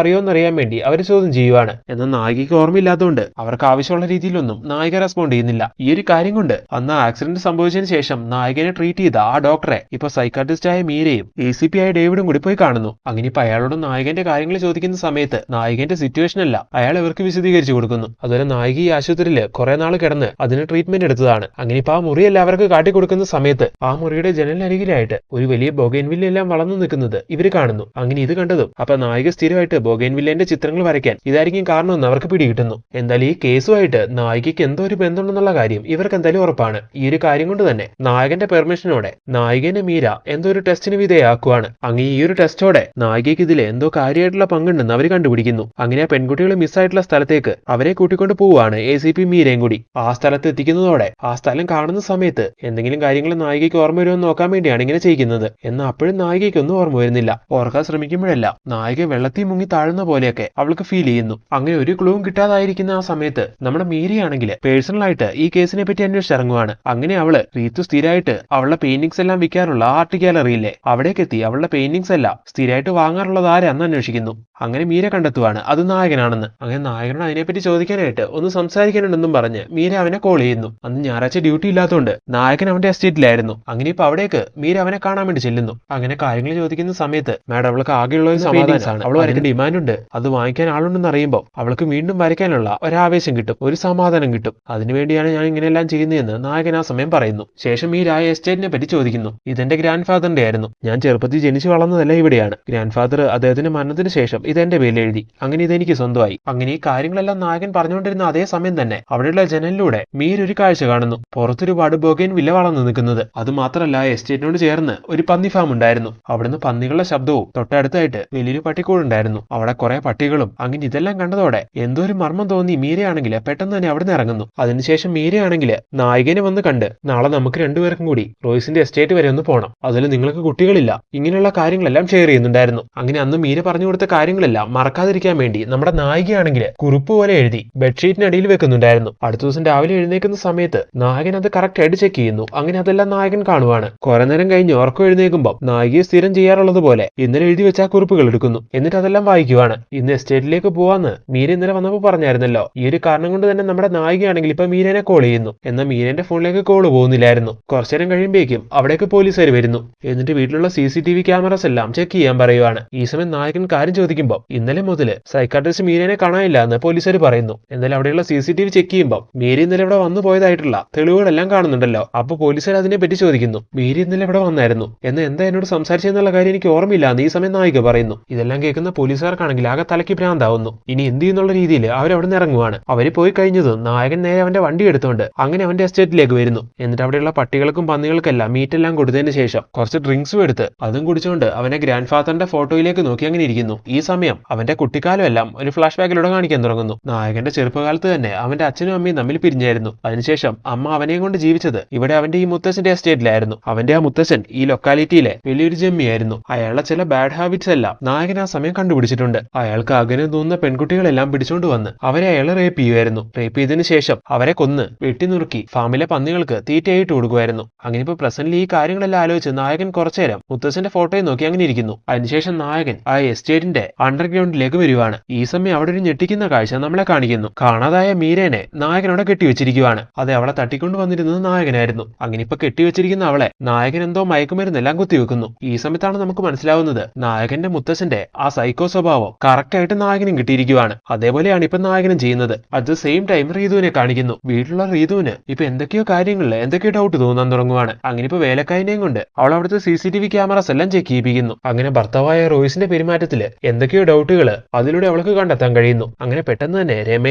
അറിയുമെന്നറിയാൻ വേണ്ടി അവർ ചോദ്യം ചെയ്യുവാണ്. എന്നാൽ നായികയ്ക്ക് ഓർമ്മയില്ലാത്തതുകൊണ്ട് അവർക്ക് ആവശ്യമുള്ള രീതിയിലൊന്നും നായിക റെസ്പോണ്ട് ചെയ്യുന്നില്ല. ഈ ഒരു കാര്യം കൊണ്ട് അന്ന് ആക്സിഡന്റ് സംഭവിച്ചതിന് ശേഷം നായകനെ ട്രീറ്റ് ചെയ്ത ആ ഡോക്ടറെ ഇപ്പൊ സൈക്കാട്രിസ്റ്റ് ആയ മീരയും ACP ആയ ഡേവിഡും കൂടി പോയി കാണുന്നു. അങ്ങനെ ഇപ്പൊ അയാളോട് നായകന്റെ കാര്യങ്ങൾ ചോദിക്കുന്ന സമയത്ത് നായകന്റെ സിറ്റുവേഷൻ അല്ല അയാൾ ഇവർക്ക് വിശദീകരിച്ചു കൊടുക്കുന്നു. അതുപോലെ നായിക ഈ ആശുപത്രിയിൽ കുറെ നാൾ കിടന്ന് അതിന് ട്രീറ്റ്മെന്റ് എടുത്തതാണ്. അങ്ങനെ ഇപ്പൊ ആ മുറി എല്ലാവർക്ക് കാട്ടിക്കൊടുക്കുന്ന സമയത്ത് ആ മുറിയുടെ ജനലരികിലായിട്ട് ഒരു വലിയ ബൊഗൈൻവില്ല എല്ലാം വളർന്നു നിൽക്കുന്നത് ഇവര് കാണുന്നു. അങ്ങനെ ഇത് കണ്ടതും അപ്പൊ നായിക സ്ഥിരമായിട്ട് ബൊഗൈൻവില്ലേന്റെ ചിത്രങ്ങൾ വരയ്ക്കാൻ ഇതായിരിക്കും കാരണമെന്ന് അവർക്ക് പിടികിട്ടുന്നു. എന്തായാലും ഈ കേസുമായിട്ട് നായികയ്ക്ക് എന്തോ ഒരു ബന്ധമുണ്ടെന്നുള്ള കാര്യം ഇവർക്ക് എന്തായാലും ഉറപ്പാണ്. ഈ ഒരു കാര്യം കൊണ്ട് തന്നെ നായകന്റെ പെർമിഷനോടെ നായികനെ മീര എന്തോ ഒരു ടെസ്റ്റിന് വിധേയമാക്കുവാണ്. അങ്ങനെ ഈ ഒരു ടെസ്റ്റോടെ നായികയ്ക്ക് ഇതിൽ എന്തോ കാര്യമായിട്ടുള്ള പങ്കുണ്ടെന്ന് അവർ കണ്ടുപിടിക്കുന്നു. അങ്ങനെ ആ പെൺകുട്ടികൾ മിസ്സായിട്ടുള്ള സ്ഥലത്തേക്ക് അവരെ കൂട്ടിക്കൊണ്ട് പോവുകയാണ് ACP മീരയും കൂടി. ആ സ്ഥലത്ത് എത്തിക്കുന്നതോടെ ആ സ്ഥലം കാണുന്ന സമയത്ത് എന്തെങ്കിലും കാര്യങ്ങൾ നായികയ്ക്ക് ഓർമ്മ വരുമെന്ന് നോക്കാൻ വേണ്ടിയാണ് ഇങ്ങനെ ചെയ്യുന്നത്. എന്നാൽ അപ്പോഴും നായികയ്ക്കൊന്നും ഓർമ്മ വരുന്നില്ല. ഓർക്കാൻ ശ്രമിക്കുമ്പോഴെല്ലാം നായിക വെള്ളത്തിൽ മുങ്ങി താഴുന്ന പോലെയൊക്കെ അവൾക്ക് ഫീൽ ചെയ്യുന്നു. അങ്ങനെ ഒരു ക്ലൂവും കിട്ടാതായിരിക്കുന്ന ആ സമയത്ത് നമ്മുടെ മീരയാണെങ്കിൽ പേഴ്സണലായിട്ട് ഈ കേസിനെ അതിനെപ്പറ്റി അന്വേഷിച്ചിറങ്ങുവാണ്. അങ്ങനെ അവള് റീതു സ്ഥിരമായിട്ട് അവളുടെ പെയിന്റിങ്സ് എല്ലാം വിൽക്കാനുള്ള ആർട്ട് ഗാലറിയില്ലേ അവിടേക്ക് എത്തി അവളുടെ പെയിന്റിങ്സ് എല്ലാം സ്ഥിരമായിട്ട് വാങ്ങാറുള്ളത് ആരാന്ന് അന്വേഷിക്കുന്നു. അങ്ങനെ മീര കണ്ടെത്തുവാണ് അത് നായകനാണെന്ന്. അങ്ങനെ നായകനോട് അതിനെപ്പറ്റി ചോദിക്കാനായിട്ട് ഒന്ന് സംസാരിക്കാനുണ്ടെന്നും പറഞ്ഞ് മീര അവനെ കോൾ ചെയ്യുന്നു. അന്ന് ഞായറാഴ്ച ഡ്യൂട്ടി ഇല്ലാത്തതുകൊണ്ട് നായകൻ അവന്റെ എസ്റ്റേറ്റിലായിരുന്നു. അങ്ങനെ ഇപ്പൊ അവിടേക്ക് മീര അവനെ കാണാൻ വേണ്ടി ചെല്ലുന്നു. അങ്ങനെ കാര്യങ്ങൾ ചോദിക്കുന്ന സമയത്ത് മാഡം അവൾക്ക് ആകെയുള്ള ഒരു സമാധാനമാണ്, അവൾ വരയ്ക്കുന്ന ഡിമാൻഡ് ഉണ്ട്, അത് വാങ്ങിക്കാൻ ആളുണ്ടെന്ന് അറിയുമ്പോൾ അവൾക്ക് വീണ്ടും വരയ്ക്കാനുള്ള ഒരാവേശം കിട്ടും, ഒരു സമാധാനം കിട്ടും. അതിനുവേണ്ടിയാണ് ഞാൻ ഇങ്ങനെയെല്ലാം ചെയ്യുന്നതെന്ന് നായകൻ ആ സമയം പറയുന്നു. ശേഷം മീര ആ എസ്റ്റേറ്റിനെ പറ്റി ചോദിക്കുന്നു. ഇതെന്റെ ഗ്രാൻഡ് ഫാദറിന്റെ ആയിരുന്നു, ഞാൻ ചെറുപ്പത്തിൽ ജനിച്ചു വളർന്നതല്ല ഇവിടെയാണ്. ഗ്രാൻഡ് ഫാദർ അദ്ദേഹത്തിന്റെ മരണത്തിന് ശേഷം ഇതെന്റെ പേരിൽ എഴുതി, അങ്ങനെ ഇതെനിക്ക് സ്വന്തമായി. അങ്ങനെ ഈ കാര്യങ്ങളെല്ലാം നായകൻ പറഞ്ഞുകൊണ്ടിരുന്ന അതേ സമയം തന്നെ അവിടെയുള്ള ജനലിലൂടെ മീര ഒരു കാഴ്ച കാണുന്നു. പുറത്തൊരുപാട് ബൊഗൈൻ വില്ല വളർന്നു നിൽക്കുന്നത്. അത് മാത്രമല്ല എസ്റ്റേറ്റിനോട് ചേർന്ന് ഒരു പന്നി ഫാം ഉണ്ടായിരുന്നു. അവിടുന്ന് പന്നികളുടെ ശബ്ദവും തൊട്ടടുത്തായിട്ട് വലിയൊരു പട്ടിക്കൂടുണ്ടായിരുന്നു. അവിടെ കുറെ പട്ടികളും. അങ്ങനെ ഇതെല്ലാം കണ്ടതോടെ എന്തോ ഒരു മർമ്മം തോന്നി മീരയാണെങ്കിൽ പെട്ടെന്ന് തന്നെ അവിടുന്ന് ഇറങ്ങുന്നു. അതിനുശേഷം മീരയാണെങ്കിൽ നായികനെ വന്ന് കണ്ട് നാളെ നമുക്ക് രണ്ടുപേർക്കും കൂടി റോയ്സിന്റെ എസ്റ്റേറ്റ് വരെ ഒന്ന് പോകണം, അതിൽ നിങ്ങൾക്ക് കുട്ടികളില്ല, ഇങ്ങനെയുള്ള കാര്യങ്ങളെല്ലാം ഷെയർ ചെയ്യുന്നുണ്ടായിരുന്നു. അങ്ങനെ അന്ന് മീര പറഞ്ഞു കൊടുത്ത കാര്യങ്ങളെല്ലാം മറക്കാതിരിക്കാൻ വേണ്ടി നമ്മുടെ നായികയാണെങ്കിൽ കുറിപ്പ് പോലെ എഴുതി ബെഡ്ഷീറ്റിനടിയിൽ വെക്കുന്നുണ്ടായിരുന്നു. അടുത്ത ദിവസം രാവിലെ എഴുന്നേക്കുന്ന സമയത്ത് നായകൻ അത് കറക്റ്റ് ആയിട്ട് ചെക്ക് ചെയ്യുന്നു. അങ്ങനെ അതെല്ലാം നായകൻ കാണുവാണ്. കുറെ നേരം കഴിഞ്ഞ് ഉറക്കം എഴുന്നേൽക്കുമ്പോൾ നായികയെ സ്ഥിരം ചെയ്യാറുള്ളത് പോലെ ഇന്നലെ എഴുതി വെച്ച കുറിപ്പുകൾ എടുക്കുന്നു. എന്നിട്ട് അതെല്ലാം വായിക്കുവാണ്. ഇന്ന് എസ്റ്റേറ്റിലേക്ക് പോവാന്ന് മീര ഇന്നലെ വന്നപ്പോൾ പറഞ്ഞായിരുന്നല്ലോ. ഈ ഒരു കാരണം കൊണ്ട് തന്നെ നമ്മുടെ നായികയാണെങ്കിൽ ഇപ്പൊ മീരനെ കോൾ ചെയ്യുന്നു. എന്നാൽ മീരന്റെ ഫോണിലേക്ക് കോൾ പോകുന്നില്ലായിരുന്നു. കുറച്ചു നേരം കഴിയുമ്പോഴേക്കും അവിടേക്ക് പോലീസുകാർ വരുന്നു. എന്നിട്ട് വീട്ടിലുള്ള CCTV ക്യാമറസ് എല്ലാം ചെക്ക് ചെയ്യാൻ പറയുവാണ്. ഈ സമയം നായകൻ കാര്യം ചോദിക്കുമ്പോൾ ഇന്നലെ മുതൽ സൈക്കാട്രിസ്റ്റ് മീരനെ കാണാനില്ല എന്ന് പോലീസുകാർ പറയുന്നു. എന്നാൽ അവിടെയുള്ള CCTV ചെക്ക് ചെയ്യുമ്പോൾ മീര ഇന്നലെ ഇവിടെ വന്നു പോയതായിട്ടുള്ള തെളിവുകളെല്ലാം കാണുന്നുണ്ടല്ലോ. അപ്പൊ പോലീസുകാർ അതിനെ പറ്റി ചോദിക്കുന്നു. മീര ഇന്നലെ ഇവിടെ വന്നായിരുന്നു, എന്ന് എന്താ എന്നോട് സംസാരിച്ചെന്നുള്ള കാര്യം എനിക്ക് ഓർമ്മയില്ല എന്ന് ഈ സമയം നായിക പറയുന്നു. ഇതെല്ലാം കേൾക്കുന്ന പോലീസുകാർക്കാണെങ്കിൽ ആകെ തലയ്ക്ക് ഭ്രാന്താവുന്നു. ഇനി എന്ത് ചെയ്യുന്നുള്ള രീതിയിൽ അവരവിടെ നിന്ന് ഇറങ്ങുവാണ്. അവര് പോയി കഴിഞ്ഞതും നായകൻ നേരെ അവന്റെ വണ്ടി എടുത്തുകൊണ്ട് അങ്ങനെ അവന്റെ എസ്റ്റേറ്റിലേക്ക് വരുന്നു. എന്നിട്ട് അവിടെയുള്ള പട്ടികൾക്കും പന്നികൾക്കെല്ലാം മീറ്റെല്ലാം കൊടുത്തതിന് ശേഷം കുറച്ച് ഡ്രിങ്ക്സും എടുത്ത് അതും കുടിച്ചുകൊണ്ട് അവന്റെ ഗ്രാൻഡ് ഫാദറിന്റെ ഫോട്ടോയിലേക്ക് നോക്കി അങ്ങനെ ഇരിക്കുന്നു. ഈ സമയം അവന്റെ കുട്ടിക്കാലം എല്ലാം ഒരു ഫ്ലാഷ് ബാക്കിലൂടെ കാണിക്കാൻ തുടങ്ങുന്നു. നായകന്റെ ചെറുപ്പകാലത്ത് തന്നെ അവന്റെ അച്ഛനും അമ്മയും തമ്മിൽ പിരിഞ്ഞായിരുന്നു. അതിനുശേഷം അമ്മ അവനെയും കൊണ്ട് ജീവിച്ചത് ഇവിടെ അവന്റെ ഈ മുത്തച്ഛന്റെ എസ്റ്റേറ്റിലായിരുന്നു. അവന്റെ ആ മുത്തച്ഛൻ ഈ ലൊക്കാലിറ്റിയിലെ വലിയൊരു ജമ്മിയായിരുന്നു. അയാളുടെ ചില ബാഡ് ഹാബിറ്റ്സ് എല്ലാം നായകൻ ആ സമയം കണ്ടുപിടിച്ചിട്ടുണ്ട്. അയാൾക്ക് ആഗ്രഹം തോന്നുന്ന പെൺകുട്ടികളെല്ലാം പിടിച്ചുകൊണ്ട് വന്ന് അവരെ അയാളെ റേപ്പ് ചെയ്യുമായിരുന്നു. റേപ്പ് ചെയ്തതിനു ശേഷം അവരെ കൊന്ന് വെട്ടിനുറുക്കി ഫാമിലെ പന്നികൾക്ക് തീറ്റയായിട്ട് കൊടുക്കുമായിരുന്നു. അങ്ങനെ ഇപ്പൊ പ്രസന്റിൽ ഈ കാര്യങ്ങളെല്ലാം ആലോചിച്ച് നായകൻ കുറച്ചുനേരം മുത്തച്ഛന്റെ ഫോട്ടോയെ നോക്കി അങ്ങനെ ഇരിക്കുന്നു. അതിനുശേഷം നായകൻ ആ എസ്റ്റേറ്റിന്റെ അണ്ടർഗ്രൗണ്ടിലേക്ക് വരുവാണ്. ഈ സമയം അവിടെ ഒരു ഞെട്ടിക്കുന്ന കാഴ്ച നമ്മളെ കാണിക്കുന്നു. കാണാതായ മീരേനെ നായകനോടെ കെട്ടിവെച്ചിരിക്കുവാണ്. അതെ, അവളെ തട്ടിക്കൊണ്ടു വന്നിരുന്നത് നായകനായിരുന്നു. അങ്ങനെ ഇപ്പൊ കെട്ടിവെച്ചിരിക്കുന്ന അവളെ നായകൻ എന്തോ മയക്കുമരുന്നെല്ലാം കുത്തിവെക്കുന്നു. ഈ സമയത്താണ് നമുക്ക് മനസ്സിലാവുന്നത് നായകന്റെ മുത്തച്ഛന്റെ ആ സൈക്കോ സ്വഭാവം കറക്റ്റ് ആയിട്ട് നായകനും കിട്ടിയിരിക്കുവാണ്. അതേപോലെയാണ് ഇപ്പൊ നായകനും ചെയ്യുന്നത്. അറ്റ് ദ സെയിം ടൈം റീതുവിനെ കാണിക്കുന്നു. വീട്ടിലുള്ള റീതുവിന് ഇപ്പൊ എന്തൊക്കെയോ കാര്യങ്ങളിൽ എന്തൊക്കെയോ ഡൗട്ട് തോന്നാൻ തുടങ്ങുവാണ്. അങ്ങനെ ഇപ്പൊ വേലക്കാരനെയും കൊണ്ട് അവൾ അവിടുത്തെ CCTV ക്യാമറസ് എല്ലാം ചെക്ക് ചെയ്യിപ്പിക്കുന്നു. അങ്ങനെ ഭർത്താവായ റോയ്സിന്റെ പെരുമാറ്റത്തില് എന്തൊക്കെയോ ഡൗട്ടുകൾ അതിലൂടെ അവൾക്ക് കണ്ടെത്താൻ കഴിയുന്നു. അങ്ങനെ പെട്ടെന്ന് തന്നെ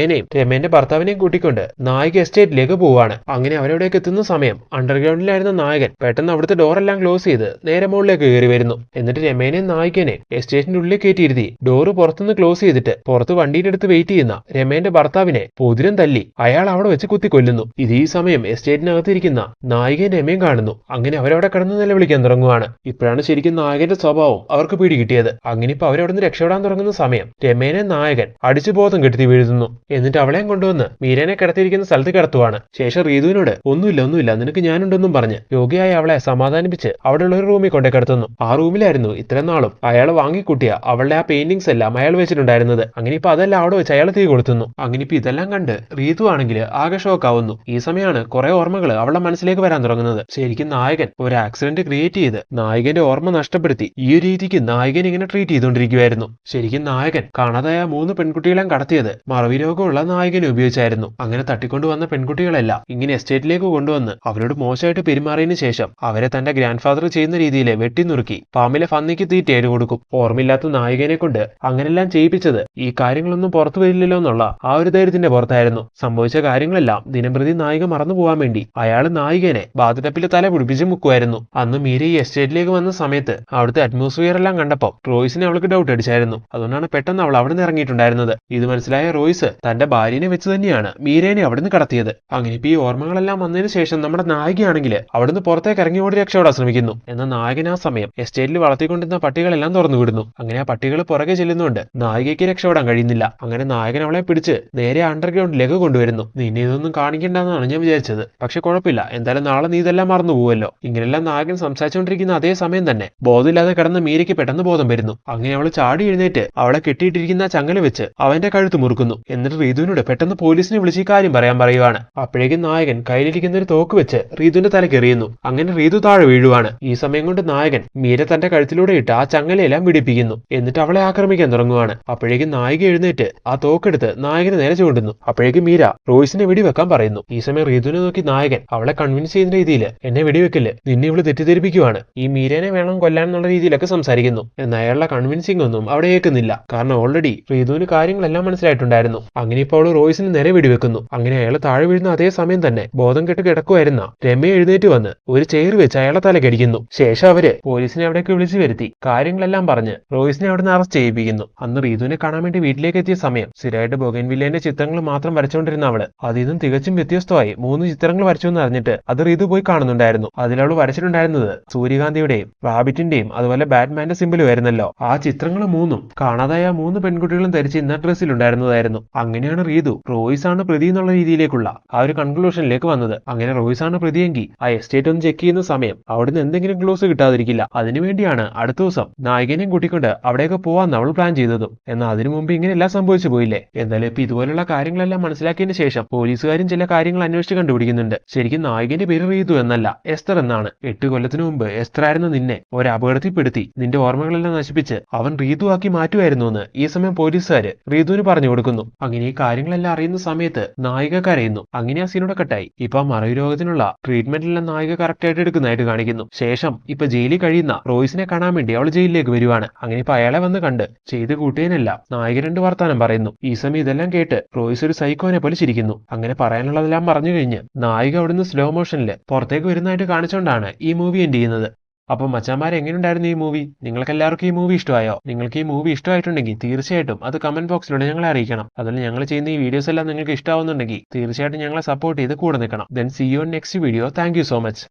രമേന്റെ ഭർത്താവിനെയും കൂട്ടിക്കൊണ്ട് നായിക എസ്റ്റേറ്റിലേക്ക് പോവാണ്. അങ്ങനെ അവരവിടേക്ക് എത്തുന്ന സമയം അണ്ടർഗ്രൗണ്ടിലായിരുന്ന നായകൻ പെട്ടെന്ന് അവിടുത്തെ ഡോറെല്ലാം ക്ലോസ് ചെയ്ത് നേരെ മുകളിലേക്ക് കയറി വരുന്നു. എന്നിട്ട് രമേനെയും നായികനെ എസ്റ്റേറ്റിന്റെ ഉള്ളിൽ കയറ്റിയിരുത്തി ഡോറ് പുറത്തുനിന്ന് ക്ലോസ് ചെയ്തിട്ട് പുറത്ത് വണ്ടിയുടെ അടുത്ത് വെയിറ്റ് ചെയ്യുന്ന രമേന്റെ ഭർത്താവിനെ പൊതിരം തല്ലി അയാൾ അവിടെ വെച്ച് കുത്തിക്കൊല്ലുന്നു. ഇത് ഈ സമയം എസ്റ്റേറ്റിനകത്തിരിക്കുന്ന നായികയും രമയും കാണുന്നു. അങ്ങനെ അവരവിടെ കിടന്ന് നിലവിളിക്കാൻ തുടങ്ങുവാണ്. ഇപ്പോഴാണ് ശരിക്കും നായകന്റെ സ്വഭാവം അവർക്ക് പിടികിട്ടിയത്. അങ്ങനെ ഇപ്പൊ അവരവിടെ നിന്ന് രക്ഷപ്പെടാൻ തുടങ്ങുന്ന സമയം രമേനെ നായകൻ അടിച്ചു ബോധം കെടുത്തി വീഴുന്നു. എന്നിട്ട് അവളെയും കൊണ്ടുവന്ന് മീരനെ കിടത്തിയിരിക്കുന്ന സ്ഥലത്ത് കിടത്തുവാണ്. ശേഷം റീതുവിനോട് ഒന്നുമില്ല നിനക്ക് ഞാനുണ്ടെന്നും പറഞ്ഞ് രോഗിയായ അവളെ സമാധാനിപ്പിച്ച് അവിടെയുള്ള ഒരു റൂമിൽ കൊണ്ടേ കിടത്തുന്നു. ആ റൂമിലായിരുന്നു ഇത്രയും നാളും അയാൾ വാങ്ങിക്കൂട്ടിയ അവളുടെ ആ പെയിന്റിങ്സ് എല്ലാം അയാൾ വെച്ചിട്ടുണ്ടായിരുന്നത്. അങ്ങനെ ഇപ്പൊ അതെല്ലാം അവിടെ വെച്ച് അയാൾ തീ കൊടുത്തുന്നു. അങ്ങനെ ഇപ്പൊ ഇതെല്ലാം കണ്ട് റീതു ആണെങ്കിൽ ആകെ ഷോക്ക് ആവുന്നു. ഈ സമയമാണ് കുറെ ഓർമ്മകൾ അവളുടെ മനസ്സിലേക്ക് വരാൻ തുടങ്ങുന്നത്. ശരിക്കും നായകൻ ഒരു ആക്സിഡന്റ് ക്രിയേറ്റ് ചെയ്ത് നായകന്റെ ഓർമ്മ നഷ്ടപ്പെടുത്തി ഈ ഒരു രീതിക്ക് നായകൻ ഇങ്ങനെ ട്രീറ്റ് ചെയ്തുകൊണ്ടിരിക്കുകയായിരുന്നു. ശരിക്കും നായകൻ കാണാതായ 3 പെൺകുട്ടികളെ കടത്തിയത് മറവി രോഗമുള്ള നായകനെ ഉപയോഗിച്ചായിരുന്നു. അങ്ങനെ തട്ടിക്കൊണ്ടുവന്ന പെൺകുട്ടികളെല്ലാം ഇങ്ങനെ എസ്റ്റേറ്റിലേക്ക് കൊണ്ടുവന്ന് അവരോട് മോശമായിട്ട് പെരുമാറിയതിനു ശേഷം അവരെ തന്റെ ഗ്രാൻഡ് ഫാദർ ചെയ്യുന്ന രീതിയിൽ വെട്ടിനുറുക്കി ഫാമിലെ പന്നിക്ക് തീറ്റയായിട്ട് കൊടുക്കും. ഓർമ്മയില്ലാത്ത നായകനെ കൊണ്ട് അങ്ങനെല്ലാം ചെയ്യിപ്പിച്ചത് ഈ കാര്യങ്ങളൊന്നും പുറത്തു വരില്ലല്ലോ എന്നുള്ള ആ ഒരു ധൈര്യത്തിന്റെ പുറത്തായിരുന്നു. സംഭവിച്ച കാര്യങ്ങളെല്ലാം ദിനംപ്രതി നായിക മറന്നു പോകാൻ വേണ്ടി അയാൾ നായികനെ ബാത്ടപ്പിൽ തല പിടിപ്പിച്ച് മുക്കുമായിരുന്നു. അന്ന് മീര ഈ എസ്റ്റേറ്റിലേക്ക് വന്ന സമയത്ത് അവിടുത്തെ അറ്റ്മോസ്ഫിയർ എല്ലാം കണ്ടപ്പോൾ റോയ്സിനെ അവൾക്ക് ഡൗട്ട് അടിച്ചായിരുന്നു. അതുകൊണ്ടാണ് പെട്ടെന്ന് അവൾ അവിടെ നിന്ന് ഇറങ്ങിയിട്ടുണ്ടായിരുന്നത്. ഇത് മനസ്സിലായ റോയ്സ് തന്റെ ഭാര്യനെ വെച്ച് തന്നെയാണ് മീരേനെ അവിടുന്ന് കടത്തിയത്. അങ്ങനെ ഇപ്പൊ ഈ ഓർമ്മകളെല്ലാം വന്നതിന് ശേഷം നമ്മുടെ നായികയാണെങ്കിൽ അവിടുന്ന് പുറത്തേക്ക് ഇറങ്ങി ഓടി രക്ഷപ്പെടാൻ ശ്രമിക്കുന്നു. എന്നാൽ നായകൻ ആ സമയം എസ്റ്റേറ്റിൽ വളർത്തിക്കൊണ്ടിരുന്ന പട്ടികളെല്ലാം തുറന്നു വിടുന്നു. അങ്ങനെ ആ പട്ടികൾ പുറകെ ചെല്ലുന്നുണ്ട് നായികയ്ക്ക് രക്ഷപ്പെടാൻ കഴിയുന്നില്ല. അങ്ങനെ നായകൻ അവളെ പിടിച്ച് നേരെ അണ്ടർഗ്രൗണ്ടിലേക്ക് കൊണ്ടുവരുന്നു. നിന്നെ ഇതൊന്നും കാണിക്കേണ്ട എന്നാണ് ഞാൻ വിചാരിച്ചത്. പക്ഷെ കുഴപ്പമില്ല, എന്തായാലും നാളെ നീ ഇതെല്ലാം മറന്നു പോവല്ലോ. ഇങ്ങനെല്ലാം നായകൻ സംസാരിച്ചുകൊണ്ടിരിക്കുന്ന അതേ സമയം തന്നെ ബോധമില്ലാതെ കിടന്ന മീരയ്ക്ക് പെട്ടെന്ന് ബോധം വരുന്നു. അങ്ങനെ അവൾ ചാടി എഴുന്നേറ്റ് അവളെ കെട്ടിയിട്ടിരിക്കുന്ന ചങ്ങല വെച്ച് അവന്റെ കഴുത്ത് മുറുക്കുന്നു. എന്നിട്ട് റീതുവിനോട് പെട്ടെന്ന് പോലീസിനെ വിളിച്ച് ഈ കാര്യം പറയാൻ പറയുവാണ്. അപ്പോഴേക്കും നായകൻ കയ്യിലിരിക്കുന്ന ഒരു തോക്ക് വെച്ച് റീതുവിന്റെ തലക്ക് എറിയുന്നു. അങ്ങനെ റീതു താഴെ വീഴുവാണ്. ഈ സമയം കൊണ്ട് നായകൻ മീര തന്റെ കഴുത്തിലൂടെ ഇട്ട് ആ ചങ്ങലയെല്ലാം പിടിപ്പിക്കുന്നു. എന്നിട്ട് അവളെ ആക്രമിക്കാൻ തുടങ്ങുവാണ്. അപ്പോഴേക്കും നായിക എഴുന്നേറ്റ് ആ തോക്കെടുത്ത് നായകനെ നേരെ ചൂണ്ടുന്നു. അപ്പോഴേക്കും മീര റോയ്സിനെ വെടിവെക്കാൻ പറയുന്നു. ഈ സമയം റീതുവിനെ നോക്കി നായകൻ അവളെ കൺവിൻസ് ചെയ്യുന്ന രീതിയിൽ എന്നെ വെടിവെക്കല്, നിന്നെ ഇവള് തെറ്റിദ്ധരിപ്പിക്കുവാണ്, ഈ മീരനെ വേണം കൊല്ലാൻ എന്നുള്ള രീതിയിലൊക്കെ സംസാരിക്കുന്നു. എന്നാൽ അയാളുടെ കൺവിൻസിംഗ് ഒന്നും അവിടെ ഏൽക്കുന്നില്ല. കാരണം ഓൾറെഡി റീതുവിന് കാര്യങ്ങളെല്ലാം മനസ്സിലായിട്ടുണ്ടായിരുന്നു. അങ്ങനെ ഇപ്പോൾ അവള് റോയ്സിന് നേരെ വെടിവെക്കുന്നു. അങ്ങനെ അയാൾ താഴെ വീഴുന്ന അതേ സമയം തന്നെ ബോധം കെട്ട് കിടക്കുമായിരുന്ന രമ്യ എഴുന്നേറ്റ് വന്ന് ഒരു ചെയർ വെച്ച് അയാളെ തലക്കടിക്കുന്നു. ശേഷം അവര് പോലീസിനെ അവിടേക്ക് വിളിച്ചു വരുത്തി കാര്യങ്ങളെല്ലാം പറഞ്ഞ് റോയ്സിനെ അവിടുന്ന് അറസ്റ്റ് ചെയ്യിപ്പിക്കുന്നു. അന്ന് റീതുവിനെ കാണാൻ വേണ്ടി വീട്ടിലേക്ക് എത്തിയ സമയം സ്ഥിരമായിട്ട് ബൊഗൻവില്ലേന്റെ ചിത്രങ്ങൾ മാത്രം വരച്ചുകൊണ്ടിരുന്ന അവള് അതിൽ നിന്നും തികച്ചും വ്യത്യസ്തമായി 3 ചിത്രങ്ങൾ വരച്ചു എന്ന് അറിഞ്ഞിട്ട് അത് റീതു പോയി കാണുന്നുണ്ടായിരുന്നു. അതിലവള് വരച്ചിട്ടുണ്ടായിരുന്നത് സൂര്യകാന്തിയുടെയും റാബിറ്റിന്റെയും അതുപോലെ ബാറ്റ്മാന്റെ സിമ്പിളും ആയിരുന്നല്ലോ. ആ ചിത്രങ്ങൾ 3ഉം കാണാതായ 3 പെൺകുട്ടികളും ധരിച്ച് ഇന്ന ഡ്രസ്സിലുണ്ടായിരുന്നതായിരുന്നു. അങ്ങനെയാണ് റീതു റോയ്സ് ആണ് പ്രതി എന്നുള്ള രീതിയിലേക്കുള്ള ആ ഒരു കൺക്ലൂഷനിലേക്ക് വന്നത്. അങ്ങനെ റോയ്സ് ആണ് പ്രതിയെങ്കിൽ ആ എസ്റ്റേറ്റ് ഒന്ന് ചെക്ക് ചെയ്യുന്ന സമയം അവിടുന്ന് എന്തെങ്കിലും ക്ലൂസ് കിട്ടാതിരിക്കില്ല. അതിനുവേണ്ടിയാണ് അടുത്ത ദിവസം നായകനെയും കൂട്ടിക്കൊണ്ട് അവിടേക്ക് പോവാന്ന് അവൾ പ്ലാൻ ചെയ്തതും. എന്നാൽ അതിനു മുമ്പ് ഇങ്ങനെയെല്ലാം സംഭവിച്ചു പോയില്ലേ. എന്തായാലും ഇപ്പൊ ഇതുപോലുള്ള കാര്യങ്ങളെല്ലാം മനസ്സിലാക്കിയതിനു ശേഷം പോലീസുകാരും ചില കാര്യങ്ങൾ അന്വേഷിച്ച് കണ്ടുപിടിക്കുന്നുണ്ട്. ശരിക്കും നായകന്റെ പേര് റീതു എന്നല്ല, എസ്തർ എന്നാണ്. 8 കൊല്ലത്തിനു മുമ്പ് എസ്തർ ആയിരുന്ന നിന്നെ ഒരു അപകടത്തിൽപ്പെടുത്തി നിന്റെ ഓർമ്മകളെല്ലാം നശിപ്പിച്ച് അവൻ റീതു ആക്കി മാറ്റുമായിരുന്നു എന്ന് ഈ സമയം പോലീസുകാര് റീതുവിന് പറഞ്ഞു കൊടുക്കുന്നു. അങ്ങനെ ഈ കാര്യങ്ങളെല്ലാം അറിയുന്ന സമയത്ത് നായിക കരയുന്നു. അങ്ങനെ ആ സീനോടെ കട്ടായി. ഇപ്പൊ മറവി രോഗത്തിനുള്ള ട്രീറ്റ്മെന്റിലെല്ലാം നായിക കറക്റ്റ് ആയിട്ട് എടുക്കുന്നതായിട്ട് കാണിക്കുന്നു. ശേഷം ഇപ്പൊ ജയിലിൽ കഴിയുന്ന റോയ്സിനെ കാണാൻ വേണ്ടി അവൾ ജയിലിലേക്ക് വരുവാണ്. അങ്ങനെ ഇപ്പൊ അയാളെ വന്ന് കണ്ട് ചെയ്ത് കൂട്ടിയതിനെല്ലാം നായിക 2 വർത്താനം പറയുന്നു. ഈ സമയം ഇതെല്ലാം കേട്ട് റോയ്സ് ഒരു സൈക്കോനെ പോലെ ചിരിക്കുന്നു. അങ്ങനെ പറയാനുള്ളതെല്ലാം പറഞ്ഞു കഴിഞ്ഞ് നായിക അവിടുന്ന് സ്ലോ മോഷനിൽ പുറത്തേക്ക് വരുന്നതായിട്ട് കാണിച്ചുകൊണ്ടാണ് ഈ മൂവി എൻഡ് ചെയ്യുന്നത്. അപ്പൊ മച്ചാന്മാരെ, എങ്ങനെയുണ്ടായിരുന്നു ഈ മൂവി? നിങ്ങൾക്ക് എല്ലാവർക്കും ഈ മൂവി ഇഷ്ടമായോ? നിങ്ങൾക്ക് ഈ മൂവി ഇഷ്ടമായിട്ടുണ്ടെങ്കിൽ തീർച്ചയായിട്ടും അത് കമന്റ് ബോക്സിലൂടെ ഞങ്ങളെ അറിയിക്കണം. അതുപോലെ ഞങ്ങൾ ചെയ്യുന്ന ഈ വീഡിയോസ് എല്ലാം നിങ്ങൾക്ക് ഇഷ്ടമാവുന്നുണ്ടെങ്കിൽ തീർച്ചയായിട്ടും ഞങ്ങളെ സപ്പോർട്ട് ചെയ്ത് കൂടെ നിൽക്കണം. Then see you next video. Thank you so much.